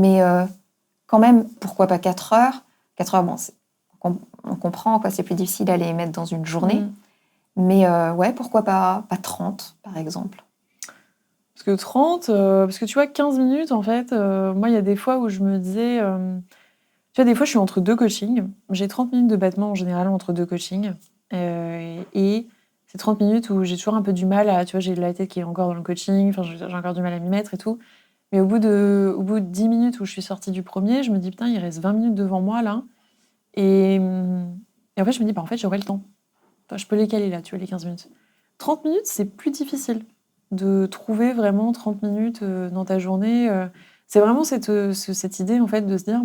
quand même, pourquoi pas 4 heures? 4 heures, bon, on comprend, quoi, c'est plus difficile à les mettre dans une journée. Mais ouais, pourquoi pas 30, par exemple? Parce que 30, parce que tu vois, 15 minutes, en fait, moi, il y a des fois où je me disais... tu vois, des fois, je suis entre 2 coachings. J'ai 30 minutes de battement, en général, entre 2 coachings. Et c'est 30 minutes où j'ai toujours un peu du mal à... Tu vois, j'ai la tête qui est encore dans le coaching, enfin, j'ai encore du mal à m'y mettre et tout. Mais au bout de 10 minutes où je suis sortie du premier, je me dis, putain, il reste 20 minutes devant moi, là. Et en fait, je me dis, en fait, j'aurai le temps. Je peux les caler, là, tu vois, les 15 minutes. 30 minutes, c'est plus difficile de trouver vraiment 30 minutes dans ta journée. C'est vraiment cette idée, en fait, de se dire,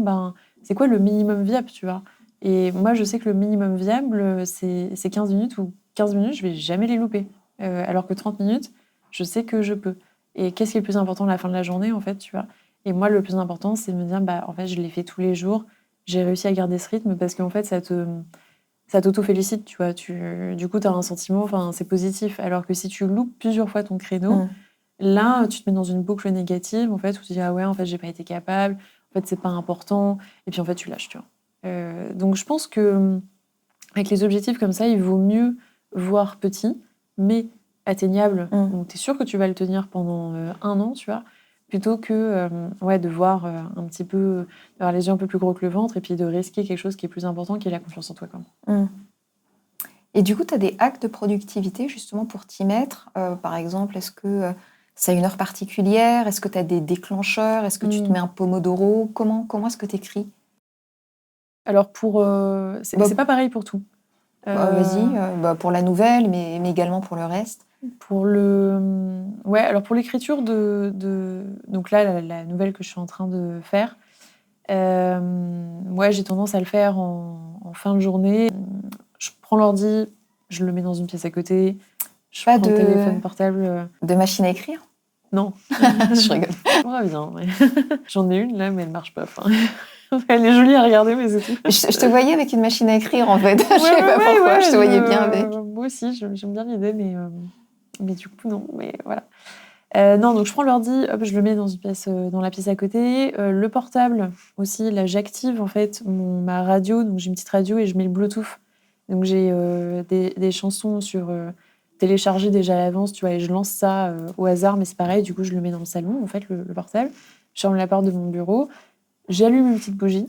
c'est quoi le minimum viable, tu vois? Et moi, je sais que le minimum viable, c'est 15 minutes, ou 15 minutes, je vais jamais les louper. Alors que 30 minutes, je sais que je peux. Et qu'est-ce qui est le plus important à la fin de la journée, en fait, tu vois? Et moi, le plus important, c'est de me dire, en fait, je l'ai fait tous les jours, j'ai réussi à garder ce rythme, parce qu'en fait, ça t'auto-félicite, tu vois. Du coup, tu as un sentiment, c'est positif. Alors que si tu loupes plusieurs fois ton créneau, là, tu te mets dans une boucle négative, en fait, où tu dis, ah ouais, en fait, j'ai pas été capable, en fait, c'est pas important, et puis en fait, tu lâches, tu vois. Donc, je pense que avec les objectifs comme ça, il vaut mieux voir petit, mais atteignable, donc tu es sûr que tu vas le tenir pendant 1 an, tu vois, plutôt que de voir un petit peu, d'avoir les yeux un peu plus gros que le ventre, et puis de risquer quelque chose qui est plus important, qui est la confiance en toi, quoi. Et du coup, tu as des hacks de productivité justement pour t'y mettre. Par exemple, est-ce que ça a une heure particulière? Est-ce que tu as des déclencheurs? Est-ce que tu te mets un pomodoro? Comment est-ce que tu écris? Alors, c'est pas pareil pour tout. Vas-y, pour la nouvelle, mais également pour le reste. Alors pour l'écriture donc là, la nouvelle que je suis en train de faire, j'ai tendance à le faire en fin de journée. Je prends l'ordi, je le mets dans une pièce à côté, je prends le téléphone portable. De machine à écrire? Non. Je rigole. J'aimerais bien, ouais. J'en ai une là, mais elle marche pas. Elle est jolie à regarder, mais c'est tout. Je te voyais avec une machine à écrire, en fait. Je sais pas pourquoi, je te voyais bien avec. Moi aussi, j'aime bien l'idée, mais du coup, non. Mais voilà. Non, donc je prends l'ordi, hop, je le mets dans la pièce à côté. Le portable aussi, là, j'active en fait ma radio. Donc j'ai une petite radio et je mets le Bluetooth. Donc j'ai des chansons téléchargées déjà à l'avance, tu vois, et je lance ça au hasard, mais c'est pareil. Du coup, je le mets dans le salon, en fait, le portable. Je ferme la porte de mon bureau. J'allume une petite bougie.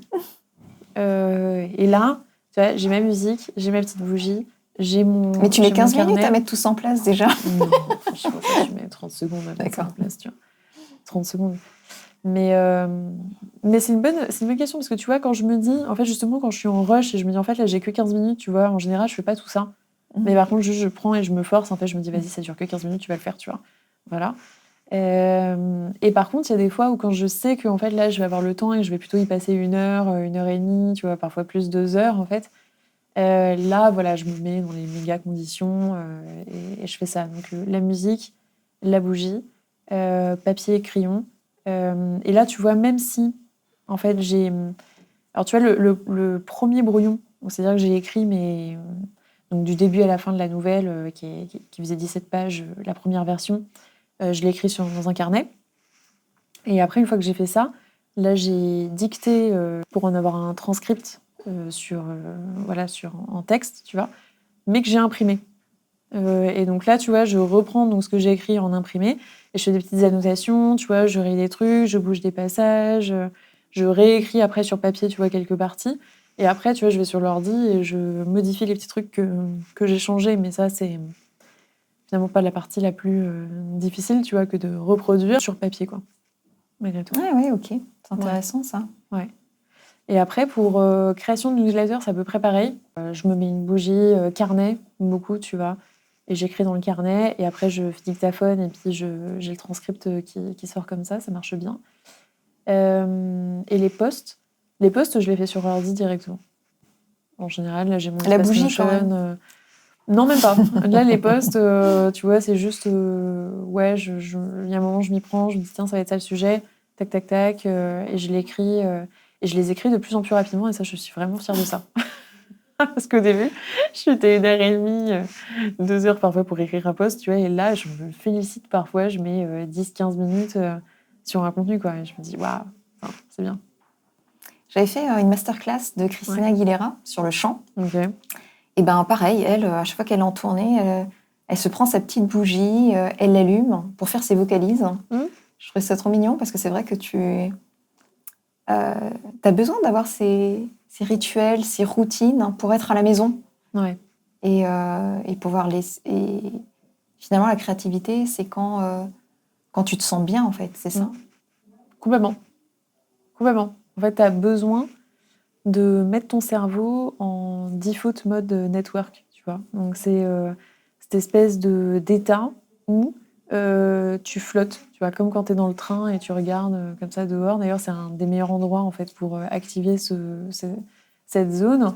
Et là, tu vois, j'ai ma musique, j'ai ma petite bougie, j'ai mon. Mais tu mets 15 minutes à mettre tout ça en place déjà? Non, franchement, tu mets 30 secondes à mettre ça en place, tu vois. 30 secondes. Mais c'est une bonne question, parce que tu vois, quand je me dis, en fait, justement, quand je suis en rush et je me dis, en fait, là, j'ai que 15 minutes, tu vois, en général, je fais pas tout ça. Mais par contre, je prends et je me force, en fait, je me dis, vas-y, ça dure que 15 minutes, tu vas le faire, tu vois. Voilà. Et par contre, il y a des fois où quand je sais que en fait, là, je vais avoir le temps et que je vais plutôt y passer 1 heure, 1 heure et demie, tu vois, parfois plus 2 heures, en fait. Là, voilà, je me mets dans les méga conditions et je fais ça. Donc, la musique, la bougie, papier, crayon. Et là, tu vois, même si, en fait, j'ai... Alors, tu vois, le premier brouillon, c'est-à-dire que j'ai écrit donc, du début à la fin de la nouvelle, qui faisait 17 pages, la première version, je l'ai écrit dans un carnet. Et après, une fois que j'ai fait ça, là, j'ai dicté pour en avoir un transcript en texte, tu vois, mais que j'ai imprimé. Et donc là, tu vois, je reprends donc ce que j'ai écrit en imprimé et je fais des petites annotations, tu vois, je raye des trucs, je bouge des passages, je réécris après sur papier, tu vois, quelques parties. Et après, tu vois, je vais sur l'ordi et je modifie les petits trucs que j'ai changés. Mais ça, c'est finalement pas la partie la plus difficile, tu vois, que de reproduire sur papier, quoi. Malgré tout. Ah ouais, ok. C'est intéressant, ça. Ouais. Et après, pour création de newsletter, c'est à peu près pareil. Je me mets une bougie carnet, beaucoup, tu vois. Et j'écris dans le carnet. Et après, je fais dictaphone. Et puis, j'ai le transcript qui sort comme ça. Ça marche bien. Et les posts, je les fais sur ordi directement. En général, là, j'ai mon La espace bougie, Notion. quand même. Non, même pas. Là, les posts, tu vois, c'est juste... ouais, il y a un moment, je m'y prends. Je me dis, tiens, ça va être ça le sujet. Tac, tac, tac. Et je l'écris. Et je les écris de plus en plus rapidement. Et ça, je suis vraiment fière de ça. Parce qu'au début, je mettais 1h30, 2 heures parfois pour écrire un post, tu vois. Et là, je me félicite parfois. Je mets 10-15 minutes sur un contenu, quoi. Et je me dis, waouh, c'est bien. J'avais fait une masterclass de Christina Aguilera sur le chant. Ok. Et ben pareil, elle, à chaque fois qu'elle est en tournée, elle se prend sa petite bougie, elle l'allume pour faire ses vocalises. Je trouvais ça trop mignon parce que c'est vrai que tu as besoin d'avoir ces rituels, ces routines pour être à la maison. Ouais. Et pouvoir laisser. Et finalement, la créativité, c'est quand tu te sens bien, en fait, c'est ça. Complètement. Complètement. En fait, tu as besoin de mettre ton cerveau en default mode network, tu vois. Donc, c'est cette espèce d'état où tu flottes, tu vois, comme quand tu es dans le train et tu regardes comme ça dehors. D'ailleurs, c'est un des meilleurs endroits, en fait, pour activer cette zone.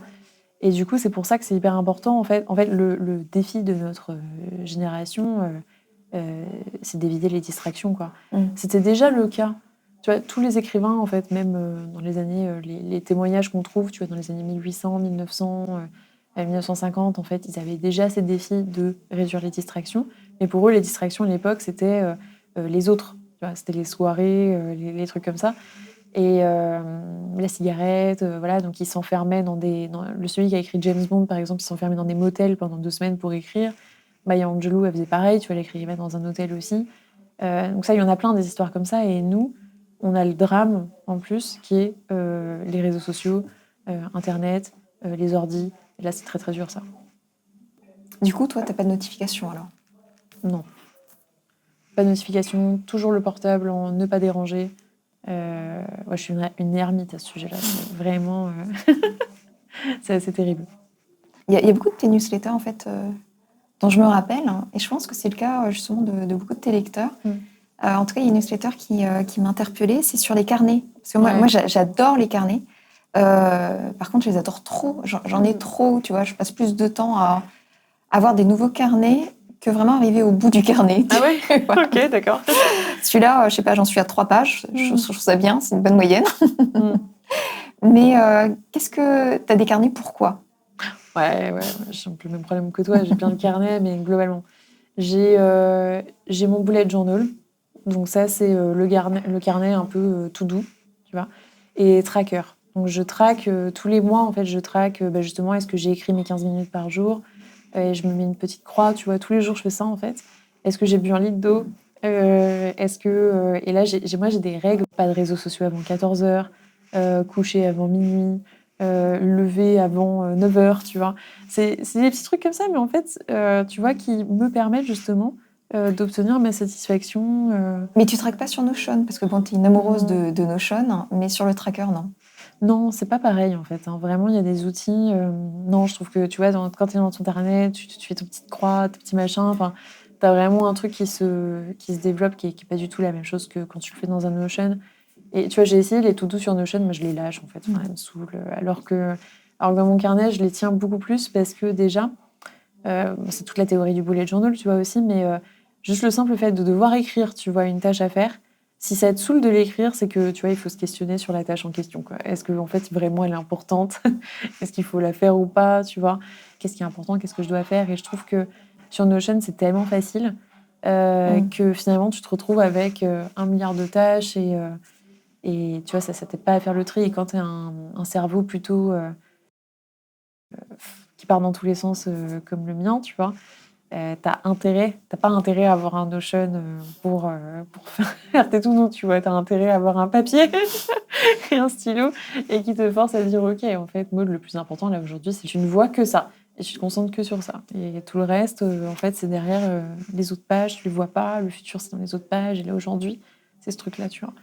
Et du coup, c'est pour ça que c'est hyper important, en fait. En fait, le défi de notre génération, c'est d'éviter les distractions, quoi. C'était déjà le cas. Tu vois, tous les écrivains, en fait, même dans les années, les témoignages qu'on trouve, tu vois, dans les années 1800, 1900, 1950, en fait, ils avaient déjà ces défis de réduire les distractions. Mais pour eux, les distractions à l'époque, c'était les autres. Tu vois, c'était les soirées, les trucs comme ça. Et la cigarette, voilà. Donc, ils s'enfermaient celui qui a écrit James Bond, par exemple, il s'enfermait dans des motels pendant 2 semaines pour écrire. Maya Angelou, elle faisait pareil, tu vois, elle écrivait dans un hôtel aussi. Donc ça, il y en a plein des histoires comme ça. Et nous, on a le drame, en plus, qui est les réseaux sociaux, Internet, les ordis. Et là, c'est très, très dur, ça. Du coup, toi, t'as pas de notification, alors? Non. Pas de notification, toujours le portable en ne pas déranger. Je suis une ermite à ce sujet-là. C'est vraiment... c'est assez terrible. Il y a beaucoup de tes newsletters, en fait, dont je me rappelle, hein, et je pense que c'est le cas, justement, de beaucoup de tes lecteurs. En tout cas, il y a une newsletter qui m'a interpellée, c'est sur les carnets. Parce que moi j'adore les carnets. Par contre, je les adore trop. J'en ai trop, tu vois. Je passe plus de temps à avoir des nouveaux carnets que vraiment arriver au bout du carnet. Ah ouais. Voilà. Ok, d'accord. Celui-là, je sais pas, j'en suis à 3 pages. Je trouve ça bien, c'est une bonne moyenne. Mais qu'est-ce que... T'as des carnets, pourquoi? Ouais, j'ai un peu le même problème que toi. J'ai plein de carnets, mais globalement, j'ai mon bullet journal. Donc ça, c'est le carnet un peu tout doux, tu vois. Et tracker. Donc je traque tous les mois, en fait, je traque justement, est-ce que j'ai écrit mes 15 minutes par jour? Et je me mets une petite croix, tu vois. Tous les jours, je fais ça, en fait. Est-ce que j'ai bu 1 litre d'eau? Est-ce que... Et là, moi, j'ai des règles. Pas de réseaux sociaux avant 14h, coucher avant minuit, lever avant 9h, tu vois. C'est des petits trucs comme ça, mais en fait, tu vois, qui me permettent justement d'obtenir ma satisfaction. Mais tu traques pas sur Notion, parce que bon, t'es une amoureuse de Notion, mais sur le tracker, non. Non, c'est pas pareil en fait. Vraiment, il y a des outils. Non, je trouve que tu vois, quand tu es dans ton internet, tu fais ton petite croix, tes petits machins. Enfin, t'as vraiment un truc qui se développe, qui est pas du tout la même chose que quand tu le fais dans un Notion. Et tu vois, j'ai essayé les to-do sur Notion, mais je les lâche en fait. Enfin, elles me saoulent. Alors que dans mon carnet, je les tiens beaucoup plus parce que déjà, c'est toute la théorie du bullet journal, tu vois aussi, mais juste le simple fait de devoir écrire, tu vois, une tâche à faire. Si ça te saoule de l'écrire, c'est que, tu vois, il faut se questionner sur la tâche en question, quoi. Est-ce que, en fait, vraiment, elle est importante? Est-ce qu'il faut la faire ou pas, tu vois? Qu'est-ce qui est important? Qu'est-ce que je dois faire? Et je trouve que sur Notion, c'est tellement facile que finalement, tu te retrouves avec 1 milliard de tâches et tu vois, ça t'aide pas à faire le tri. Et quand tu as un cerveau plutôt qui part dans tous les sens comme le mien, tu vois, t'as pas intérêt à avoir un Notion pour faire tes tout, tu vois. T'as intérêt à avoir un papier et un stylo et qui te force à dire ok, en fait, Maud, le plus important là aujourd'hui, c'est que tu ne vois que ça et tu te concentres que sur ça. Et tout le reste, en fait, c'est derrière les autres pages, tu le vois pas. Le futur, c'est dans les autres pages et là aujourd'hui, c'est ce truc-là, tu vois.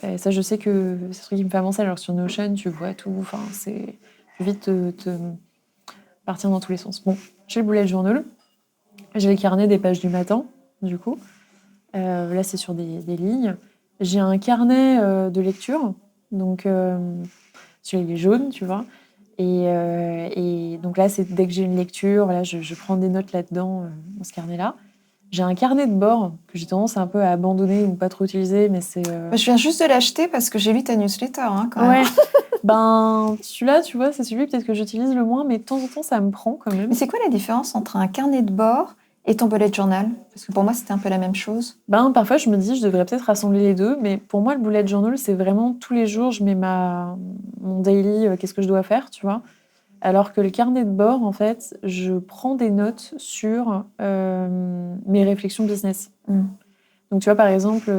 Et ça, je sais que c'est un truc qui me fait avancer. Alors sur Notion, tu vois tout. Enfin, c'est tu peux vite te partir dans tous les sens. Bon, j'ai le bullet journal. J'ai les carnets des pages du matin, du coup. Là, c'est sur des lignes. J'ai un carnet de lecture. Donc, celui-là, il est jaune, tu vois. Et donc là, c'est dès que j'ai une lecture, voilà, je prends des notes là-dedans, dans ce carnet-là. J'ai un carnet de bord que j'ai tendance un peu à abandonner ou pas trop utiliser, mais c'est... Je viens juste de l'acheter parce que j'ai lu ta newsletter, hein, quand Ouais, même. ben celui-là, tu vois, c'est celui peut-être que j'utilise le moins, mais de temps en temps, ça me prend quand même. Mais c'est quoi la différence entre un carnet de bord et ton bullet journal? Parce que pour moi, c'était un peu la même chose. Ben, parfois, je me dis, je devrais peut-être rassembler les deux, mais pour moi, le bullet journal, c'est vraiment tous les jours, je mets mon daily, qu'est-ce que je dois faire, tu vois. Alors que le carnet de bord, en fait, je prends des notes sur mes réflexions business. Mm. Donc, tu vois, par exemple,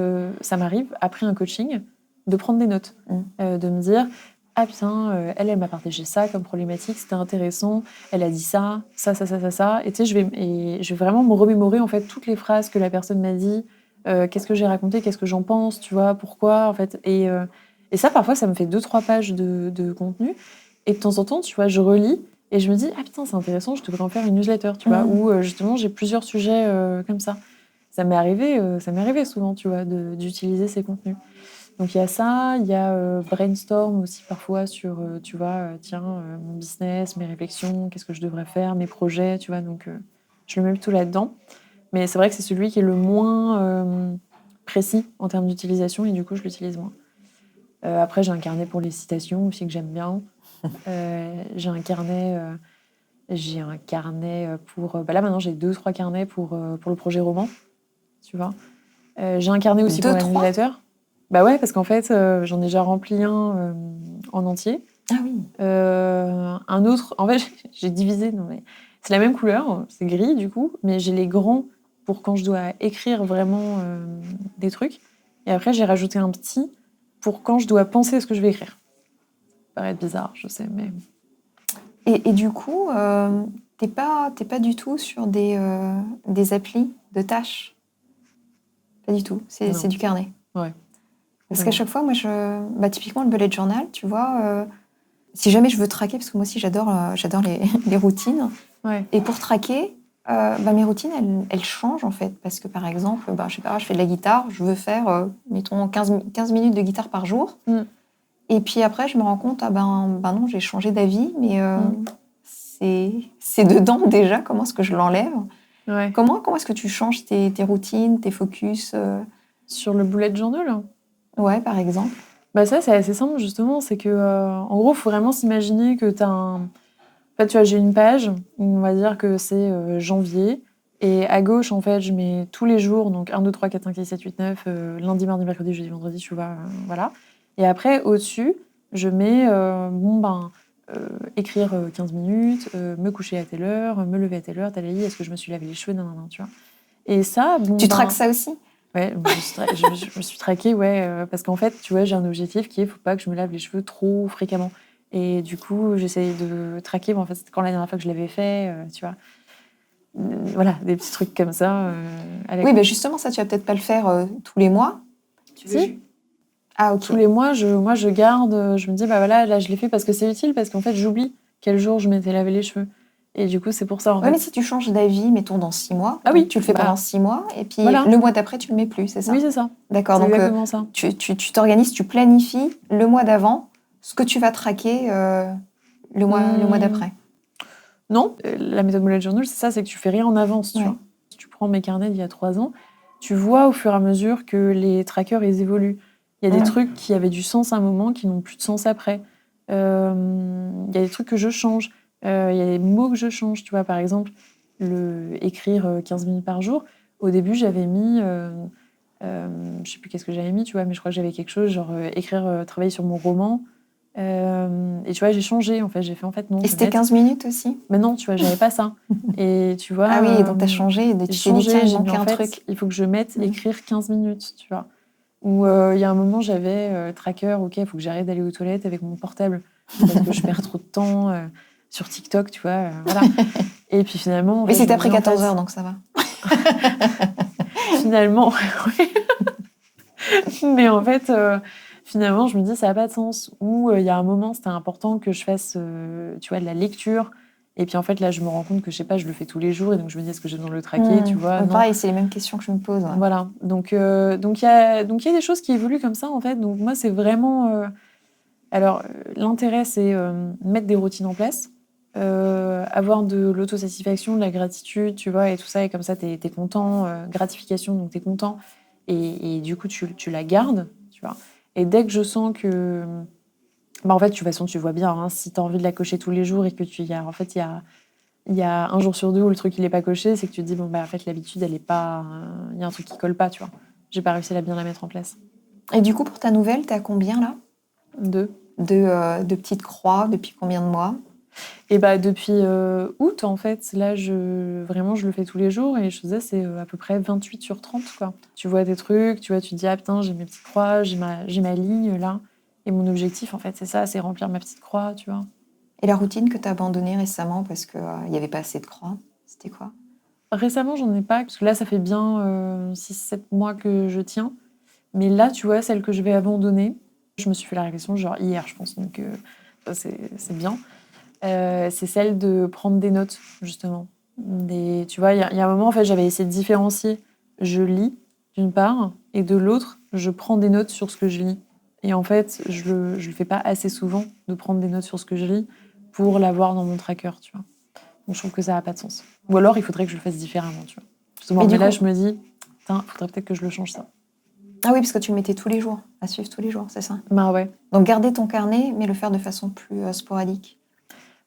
ça m'arrive, après un coaching, de prendre des notes, de me dire, ah putain, elle m'a partagé ça comme problématique, c'était intéressant, elle a dit ça, ça. Et tu sais, je vais vraiment me remémorer, en fait, toutes les phrases que la personne m'a dit, qu'est-ce que j'ai raconté, qu'est-ce que j'en pense, tu vois, pourquoi, en fait. Et ça, parfois, ça me fait 2-3 pages de contenu. Et de temps en temps, tu vois, je relis et je me dis, ah putain, c'est intéressant, je devrais en faire une newsletter, tu vois, où justement, j'ai plusieurs sujets comme ça. Ça m'est arrivé souvent, tu vois, d'utiliser ces contenus. Donc il y a ça, il y a brainstorm aussi parfois sur, tu vois, tiens, mon business, mes réflexions, qu'est-ce que je devrais faire, mes projets, tu vois, donc je le mets tout là-dedans. Mais c'est vrai que c'est celui qui est le moins précis en termes d'utilisation et du coup, je l'utilise moins. Après, j'ai un carnet pour les citations aussi que j'aime bien. J'ai un carnet pour... Bah là, maintenant, j'ai 2-3 carnets pour le projet roman, tu vois. J'ai un carnet aussi pour la newsletter. Bah ouais, parce qu'en fait, j'en ai déjà rempli un en entier. Ah oui. Un autre, en fait, j'ai divisé. Non, mais c'est la même couleur, c'est gris du coup, mais j'ai les grands pour quand je dois écrire vraiment des trucs. Et après, j'ai rajouté un petit pour quand je dois penser à ce que je vais écrire. Ça paraît bizarre, je sais, mais... Et du coup, t'es pas du tout sur des applis de tâches? Pas du tout, c'est du carnet. Ouais. Parce qu'à chaque fois, moi, typiquement le bullet journal, tu vois, si jamais je veux traquer, parce que moi aussi j'adore les routines, Ouais. et pour traquer, mes routines, elles changent en fait. Parce que par exemple, je sais pas, je fais de la guitare, je veux faire, mettons, 15 minutes de guitare par jour. Et puis après, je me rends compte, non, j'ai changé d'avis, mais c'est dedans déjà, comment est-ce que je l'enlève? Ouais. Comment est-ce que tu changes tes routines, tes focus Sur le bullet journal? Ouais, par exemple. Bah ça, c'est assez simple, justement. C'est que, en gros, il faut vraiment s'imaginer que tu as un... En fait, tu vois, j'ai une page, on va dire que c'est janvier. Et à gauche, en fait, je mets tous les jours, donc 1, 2, 3, 4, 5, 6, 7, 8, 9, lundi, mardi, mercredi, jeudi, vendredi, tu vois, voilà. Et après, au-dessus, je mets, écrire 15 minutes, me coucher à telle heure, me lever à telle heure, est-ce que je me suis lavé les cheveux, non, tu vois. Et ça, Tu traques ça aussi? Ouais, je me suis traquée, ouais, parce qu'en fait, tu vois, j'ai un objectif qui est, faut pas que je me lave les cheveux trop fréquemment. Et du coup, j'essaye de traquer, en fait, c'était quand la dernière fois que je l'avais fait, tu vois. Voilà, des petits trucs comme ça. Oui, justement, ça, tu vas peut-être pas le faire tous les mois. Si. Ah, ok. Tous les mois, je garde, je me dis, bah voilà, là, je l'ai fait parce que c'est utile, parce qu'en fait, j'oublie quel jour je m'étais lavé les cheveux. Et du coup, c'est pour ça, en fait. Mais si tu changes d'avis, mettons dans 6 mois, oui, tu le fais pendant 6 mois, et puis voilà. le mois d'après, tu le mets plus, c'est ça? Oui, c'est ça. D'accord, donc exactement ça. Tu t'organises, tu planifies le mois d'avant ce que tu vas traquer le mois d'après. Non, la méthode bullet journal, c'est ça, c'est que tu fais rien en avance, tu Ouais. vois. Si tu prends mes carnets d'il y a 3 ans, tu vois au fur et à mesure que les trackers, ils évoluent. Il y a des trucs qui avaient du sens à un moment, qui n'ont plus de sens après. Il y a des trucs que je change. Il y a des mots que je change, tu vois. Par exemple, écrire 15 minutes par jour. Au début, j'avais mis... je sais plus qu'est-ce que j'avais mis, tu vois, mais je crois que j'avais quelque chose, genre travailler sur mon roman. Et tu vois, j'ai changé, en fait. J'ai fait, en fait, non. Et c'était 15 minutes aussi? Mais non, tu vois, j'avais pas ça. Et tu vois... Ah oui, donc t'as changé, tu t'es dit, tiens, il manquait un truc. Il faut que je mette écrire 15 minutes, tu vois. Ou il y a un moment, j'avais tracker, ok, il faut que j'arrête d'aller aux toilettes avec mon portable, parce que je perds trop de temps sur TikTok, tu vois, voilà. Et puis finalement... Mais c'était après 14 heures, donc ça va. Finalement, oui. Mais en fait, finalement, je me dis, ça n'a pas de sens. Ou il y a un moment, c'était important que je fasse, tu vois, de la lecture. Et puis en fait, là, je me rends compte que, je sais pas, je le fais tous les jours. Et donc, je me dis, est-ce que j'ai besoin de le traquer, tu vois? Non. Pareil, c'est les mêmes questions que je me pose. Ouais. Voilà. Donc, il y a des choses qui évoluent comme ça, en fait. Donc, moi, c'est vraiment... Alors, l'intérêt, c'est mettre des routines en place. Avoir de l'autosatisfaction, de la gratitude, tu vois, et tout ça. Et comme ça, t'es content. Gratification, donc t'es content. Et du coup, tu la gardes, tu vois. Et dès que je sens que... Bah, en fait, de toute façon, tu vois bien, hein, si tu as envie de la cocher tous les jours et que en fait, il y a un jour sur deux où le truc il est pas coché, c'est que tu te dis, bon, bah, en fait, l'habitude, elle est pas. Il y a un truc qui colle pas, tu vois. J'ai pas réussi à bien la mettre en place. Et du coup, pour ta nouvelle, t'es à combien là? Deux. De petites croix, depuis combien de mois? Et bah, depuis août, en fait, là, vraiment, je le fais tous les jours et je faisais, c'est à peu près 28 sur 30, quoi. Tu vois des trucs, tu vois, tu te dis, ah putain, j'ai mes petites croix, j'ai ma ligne là. Et mon objectif, en fait, c'est ça, c'est remplir ma petite croix, tu vois. Et la routine que t'as abandonnée récemment parce qu'il n'y avait pas assez de croix, c'était quoi? Récemment, j'en ai pas, parce que là, ça fait bien 6-7 mois que je tiens. Mais là, tu vois, celle que je vais abandonner, je me suis fait la réflexion, genre hier, je pense, donc ça, c'est bien. C'est celle de prendre des notes, justement. Tu vois, il y a un moment, en fait, j'avais essayé de différencier. Je lis, d'une part, et de l'autre, je prends des notes sur ce que je lis. Et en fait, je le fais pas assez souvent de prendre des notes sur ce que je lis pour l'avoir dans mon tracker, tu vois. Donc, je trouve que ça n'a pas de sens. Ou alors, il faudrait que je le fasse différemment, tu vois. Justement, mais là, je me dis, putain, faudrait peut-être que je le change, ça. Ah oui, parce que tu le mettais tous les jours, à suivre tous les jours, c'est ça? Bah ouais. Donc garder ton carnet, mais le faire de façon plus sporadique.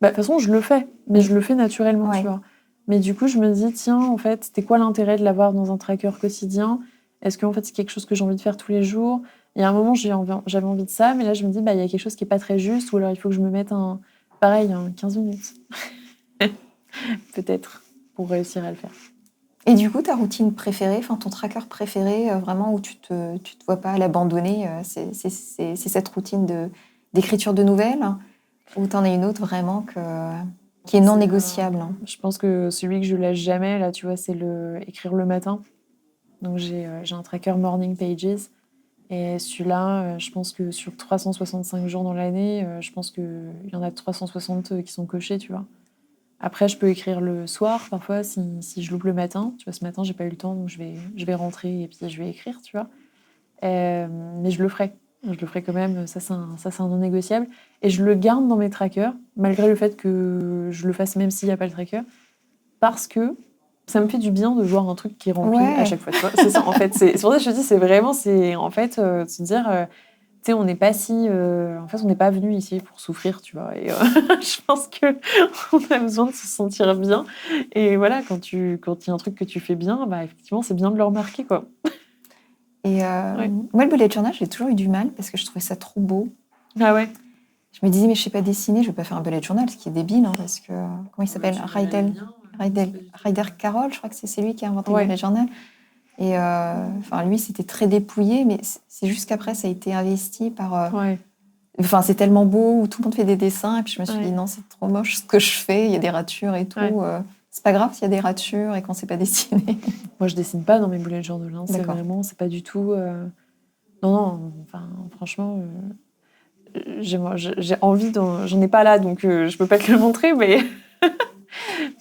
Bah, de toute façon, je le fais, mais je le fais naturellement, Ouais. tu vois. Mais du coup, je me dis, tiens, en fait, c'était quoi l'intérêt de l'avoir dans un tracker quotidien? Est-ce que en fait, c'est quelque chose que j'ai envie de faire tous les jours? Il y a un moment, j'avais envie de ça, mais là, je me dis, bah, il y a quelque chose qui est pas très juste, ou alors il faut que je me mette pareil, 15 minutes. Peut-être, pour réussir à le faire. Et du coup, ta routine préférée, enfin ton tracker préféré, vraiment où tu te vois pas l'abandonner, c'est cette routine d'écriture de nouvelles, ou t'en as une autre vraiment qui est non négociable? Je pense que celui que je lâche jamais, là, tu vois, c'est écrire le matin. Donc, j'ai un tracker Morning Pages. Et celui-là, je pense que sur 365 jours dans l'année, je pense qu'il y en a 360 qui sont cochés, tu vois. Après, je peux écrire le soir, parfois, si je loupe le matin. Tu vois, ce matin, j'ai pas eu le temps, donc je vais rentrer et puis je vais écrire, tu vois. Mais je le ferai. Je le ferai quand même. Ça, c'est un non négociable. Et je le garde dans mes trackers, malgré le fait que je le fasse même s'il n'y a pas le tracker, parce que ça me fait du bien de voir un truc qui est rempli à chaque fois. Tu vois, c'est ça, en fait. C'est pour ça que je te dis, c'est en fait, se dire, tu sais, on n'est pas en fait, on n'est pas venu ici pour souffrir, tu vois. Et je pense qu'on a besoin de se sentir bien. Et voilà, quand il y a un truc que tu fais bien, bah, effectivement, c'est bien de le remarquer, quoi. Et moi, le bullet journal, j'ai toujours eu du mal parce que je trouvais ça trop beau. Ah ouais. Je me disais, mais je sais pas dessiner, je vais pas faire un bullet journal, ce qui est débile, parce que comment il s'appelle, Ryder Carroll, je crois que c'est lui qui a inventé le bullet journal. Et enfin, lui, c'était très dépouillé, mais c'est juste qu'après, ça a été investi par. Enfin, c'est tellement beau où tout le monde fait des dessins, et puis je me suis dit non, c'est trop moche ce que je fais, il y a des ratures et tout. C'est pas grave s'il y a des ratures et qu'on sait pas dessiner. Moi, je dessine pas dans mes bullet journal. Hein. C'est pas du tout. Non, enfin, franchement. J'ai envie j'en ai pas là, donc je peux pas te le montrer, mais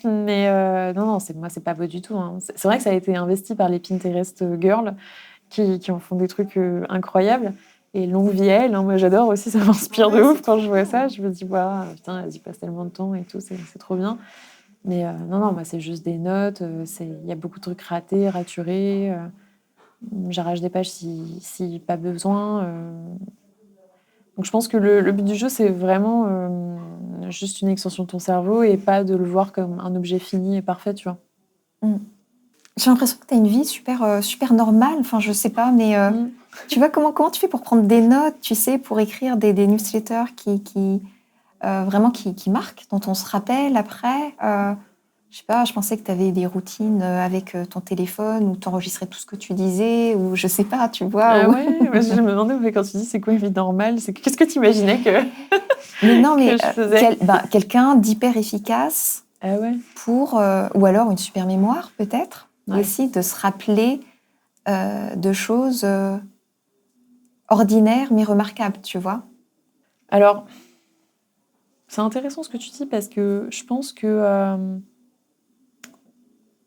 non, moi c'est pas beau du tout, hein. C'est vrai que ça a été investi par les Pinterest girls qui en font des trucs incroyables, et longue vie à elle, hein. Moi j'adore aussi, ça m'inspire de ouf quand je vois ça. Je me dis waouh, putain, elles y passent tellement de temps et tout, c'est trop bien. Mais non, moi c'est juste des notes, il y a beaucoup de trucs ratés, raturés, j'arrache des pages si pas besoin. Donc je pense que le but du jeu, c'est vraiment juste une extension de ton cerveau et pas de le voir comme un objet fini et parfait, tu vois. J'ai l'impression que tu as une vie super normale. Enfin, je sais pas, mais tu vois, comment tu fais pour prendre des notes, tu sais, pour écrire des newsletters qui marquent, dont on se rappelle après je sais pas, je pensais que tu avais des routines avec ton téléphone où tu enregistrais tout ce que tu disais, ou je sais pas, tu vois. Ah ouais, je me demandais, quand tu dis c'est quoi une vie normale, qu'est-ce que tu imaginais que, mais non, mais je faisais quelqu'un d'hyper efficace pour, ou alors une super mémoire peut-être, aussi de se rappeler de choses ordinaire mais remarquable, tu vois. Alors, c'est intéressant ce que tu dis parce que je pense que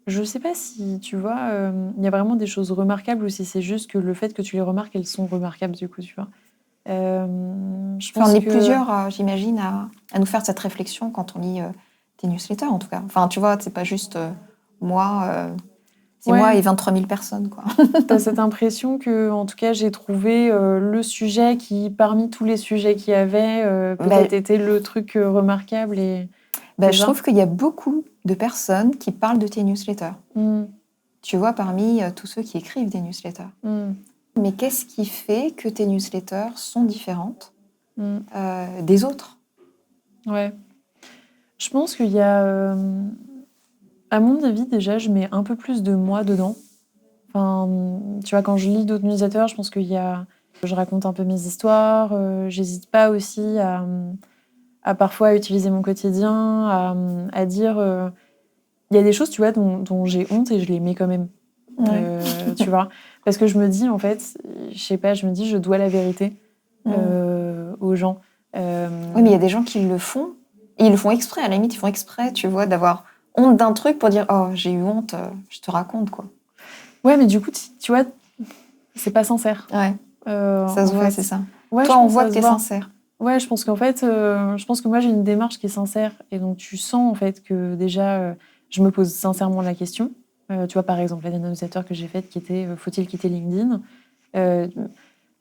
je sais pas si, tu vois, il y a vraiment des choses remarquables ou si c'est juste que le fait que tu les remarques, elles sont remarquables du coup, tu vois. Je Enfin, on pense est que plusieurs, j'imagine, à nous faire cette réflexion quand on lit tes newsletters, en tout cas. Enfin, tu vois, c'est pas juste moi, c'est moi ouais, et 23 000 personnes, quoi. t'as cette impression que, en tout cas, j'ai trouvé le sujet qui, parmi tous les sujets qu'il y avait, Bah, peut-être était le truc remarquable et c'est je ça. trouve qu'il y a beaucoup de personnes qui parlent de tes newsletters. Mm, Tu vois, parmi tous ceux qui écrivent des newsletters. mm, Mais qu'est-ce qui fait que tes newsletters sont différentes mm. des autres? Ouais. Je pense qu'il y a, à mon avis, déjà, je mets un peu plus de moi dedans. Enfin, tu vois, quand je lis d'autres newsletters, je pense qu'il y a, je raconte un peu mes histoires. J'hésite pas aussi à parfois utiliser mon quotidien, à dire, il y a des choses, tu vois, dont j'ai honte et je les mets quand même. Ouais. Tu vois, parce que je me dis, en fait, je sais pas, je me dis, je dois la vérité aux gens. Oui, mais il y a des gens qui le font, et ils le font exprès, à la limite, ils font exprès, tu vois, d'avoir honte d'un truc pour dire « Oh, j'ai eu honte, je te raconte, quoi. Ouais, mais du coup, tu vois, c'est pas sincère. » Ouais, ça se En voit, fait. c'est ça. Ouais, je Toi, on pense que voit ça que se t'es voit. sincère. Ouais, je pense qu'en fait, je pense que moi j'ai une démarche qui est sincère et donc tu sens en fait que déjà je me pose sincèrement la question. Tu vois par exemple la dernière newsletter que j'ai faite qui était faut-il quitter LinkedIn. Euh,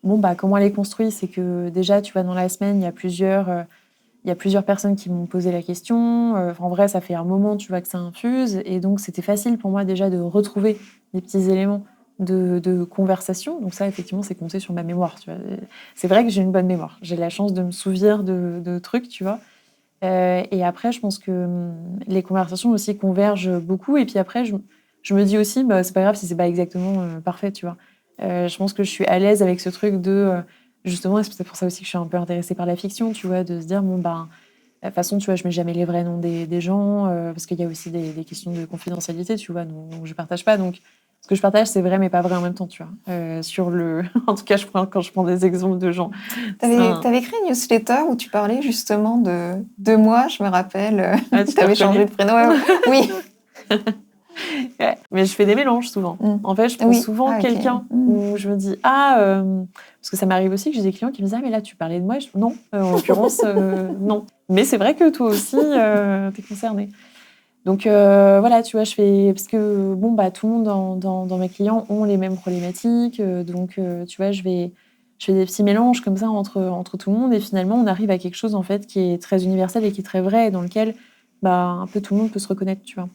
bon bah comment elle est construite, c'est que déjà tu vois dans la semaine il y a plusieurs personnes qui m'ont posé la question. En vrai ça fait un moment tu vois que ça infuse et donc c'était facile pour moi déjà de retrouver des petits éléments de conversation. Donc ça, effectivement, c'est compté sur ma mémoire. Tu vois. C'est vrai que j'ai une bonne mémoire. J'ai la chance de me souvenir de trucs, tu vois. Et après, je pense que les conversations aussi convergent beaucoup. Et puis après, je me dis aussi, bah, c'est pas grave si c'est pas exactement parfait, tu vois. Je pense que je suis à l'aise avec ce truc justement, et c'est peut-être pour ça aussi que je suis un peu intéressée par la fiction, tu vois, de se dire, bon, ben, de toute façon, tu vois, je mets jamais les vrais noms des gens, parce qu'il y a aussi des questions de confidentialité, tu vois, donc je partage pas. Donc, ce que je partage, c'est vrai, mais pas vrai en même temps, tu vois. En tout cas, quand je prends des exemples de gens. T'avais écrit une newsletter où tu parlais justement de moi, je me rappelle. Ah, tu t'es T'avais changé reconnue. de prénom. Ouais, oui. Ouais. Mais je fais des mélanges souvent. Mm. En fait, je prends Oui. souvent Ah, ok. quelqu'un Mm. où je me dis parce que ça m'arrive aussi que j'ai des clients qui me disent ah mais là tu parlais de moi. Non, en l'occurrence non. Mais c'est vrai que toi aussi t'es concerné. Donc voilà, tu vois, je fais parce que bon bah tout le monde dans mes clients ont les mêmes problématiques, donc tu vois, je fais des petits mélanges comme ça entre tout le monde et finalement on arrive à quelque chose en fait qui est très universel et qui est très vrai et dans lequel bah un peu tout le monde peut se reconnaître, tu vois.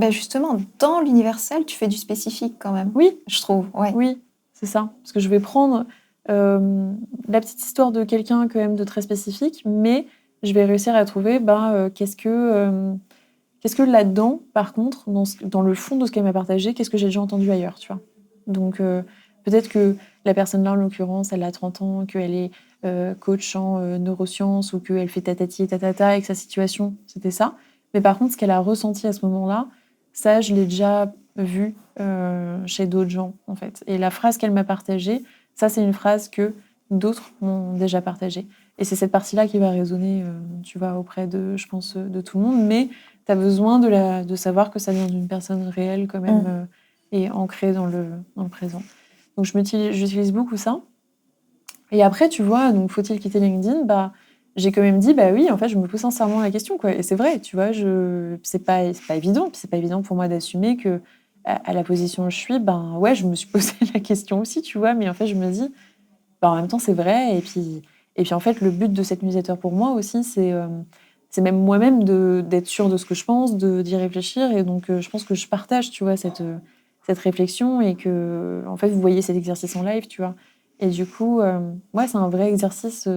Justement, dans l'universel, tu fais du spécifique quand même, Oui, je trouve. Ouais. oui, c'est ça. Parce que je vais prendre la petite histoire de quelqu'un quand même de très spécifique, mais je vais réussir à trouver qu'est-ce que là-dedans, par contre, dans le fond de ce qu'elle m'a partagé, qu'est-ce que j'ai déjà entendu ailleurs, tu vois. Donc peut-être que la personne-là, en l'occurrence, elle a 30 ans, qu'elle est coach en neurosciences ou qu'elle fait tatati et tatata et que sa situation, c'était ça. Mais par contre, ce qu'elle a ressenti à ce moment-là, ça, je l'ai déjà vu chez d'autres gens, en fait. Et la phrase qu'elle m'a partagée, ça, c'est une phrase que d'autres m'ont déjà partagée. Et c'est cette partie-là qui va résonner, tu vois, auprès de, je pense, de tout le monde. Mais tu as besoin de savoir que ça vient d'une personne réelle, quand même, et ancrée dans le présent. Donc, j'utilise beaucoup ça. Et après, tu vois, donc, faut-il quitter LinkedIn? Bah, j'ai quand même dit, bah oui, en fait, je me pose sincèrement la question, quoi. Et c'est vrai, tu vois, c'est pas évident. Puis c'est pas évident pour moi d'assumer que, à la position où je suis, ben ouais, je me suis posé la question aussi, tu vois. Mais en fait, je me dis, bah, en même temps, c'est vrai. Et puis, en fait, le but de cette newsletter pour moi aussi, c'est même moi-même d'être sûre de ce que je pense, d'y réfléchir. Et donc, je pense que je partage, tu vois, cette réflexion et que, en fait, vous voyez cet exercice en live, tu vois. Et du coup, ouais, c'est un vrai exercice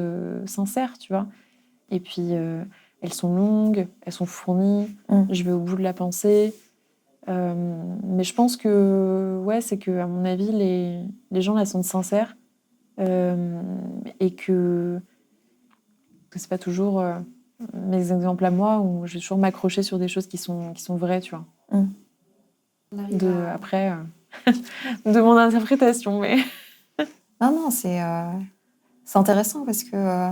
sincère, tu vois. Et puis, elles sont longues, elles sont fournies, je vais au bout de la pensée. Mais je pense que, ouais, c'est que, à mon avis, les gens là sont sincères. Et que c'est pas toujours mes exemples à moi où je vais toujours m'accrocher sur des choses qui sont vraies, tu vois. Après, de mon interprétation, mais... Non, c'est intéressant parce que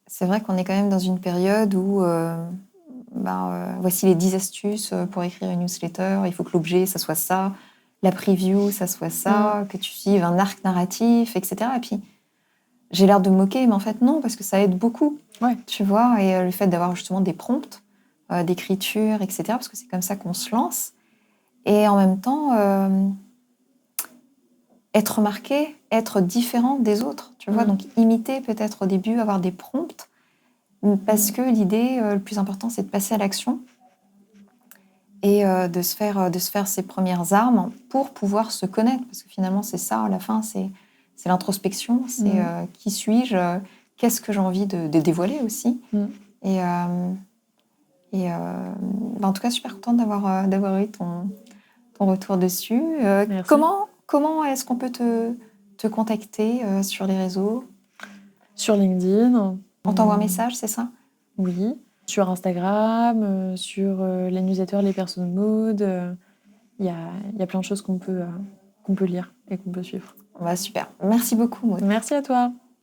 c'est vrai qu'on est quand même dans une période où voici les 10 astuces pour écrire une newsletter. Il faut que l'objet, ça soit ça. La preview, ça soit ça. Que tu suives un arc narratif, etc. Et puis, j'ai l'air de me moquer, mais en fait, non, parce que ça aide beaucoup. Ouais. Tu vois, et le fait d'avoir justement des prompts d'écriture, etc. Parce que c'est comme ça qu'on se lance. Et en même temps, être remarqué, être différent des autres. Tu vois, donc imiter peut-être au début, avoir des prompts. Parce que l'idée, le plus important, c'est de passer à l'action et de se faire ses premières armes pour pouvoir se connaître. Parce que finalement, c'est ça, à la fin, c'est l'introspection, c'est qui suis-je, qu'est-ce que j'ai envie de dévoiler aussi. Et en tout cas, super contente d'avoir eu ton retour dessus. Comment est-ce qu'on peut te contacter sur les réseaux? Sur LinkedIn. On t'envoie un message, c'est ça? Oui. Sur Instagram, sur les newsletters, les personnes mode. Il y a plein de choses qu'on peut lire et qu'on peut suivre. Super. Merci beaucoup, Maud. Merci à toi.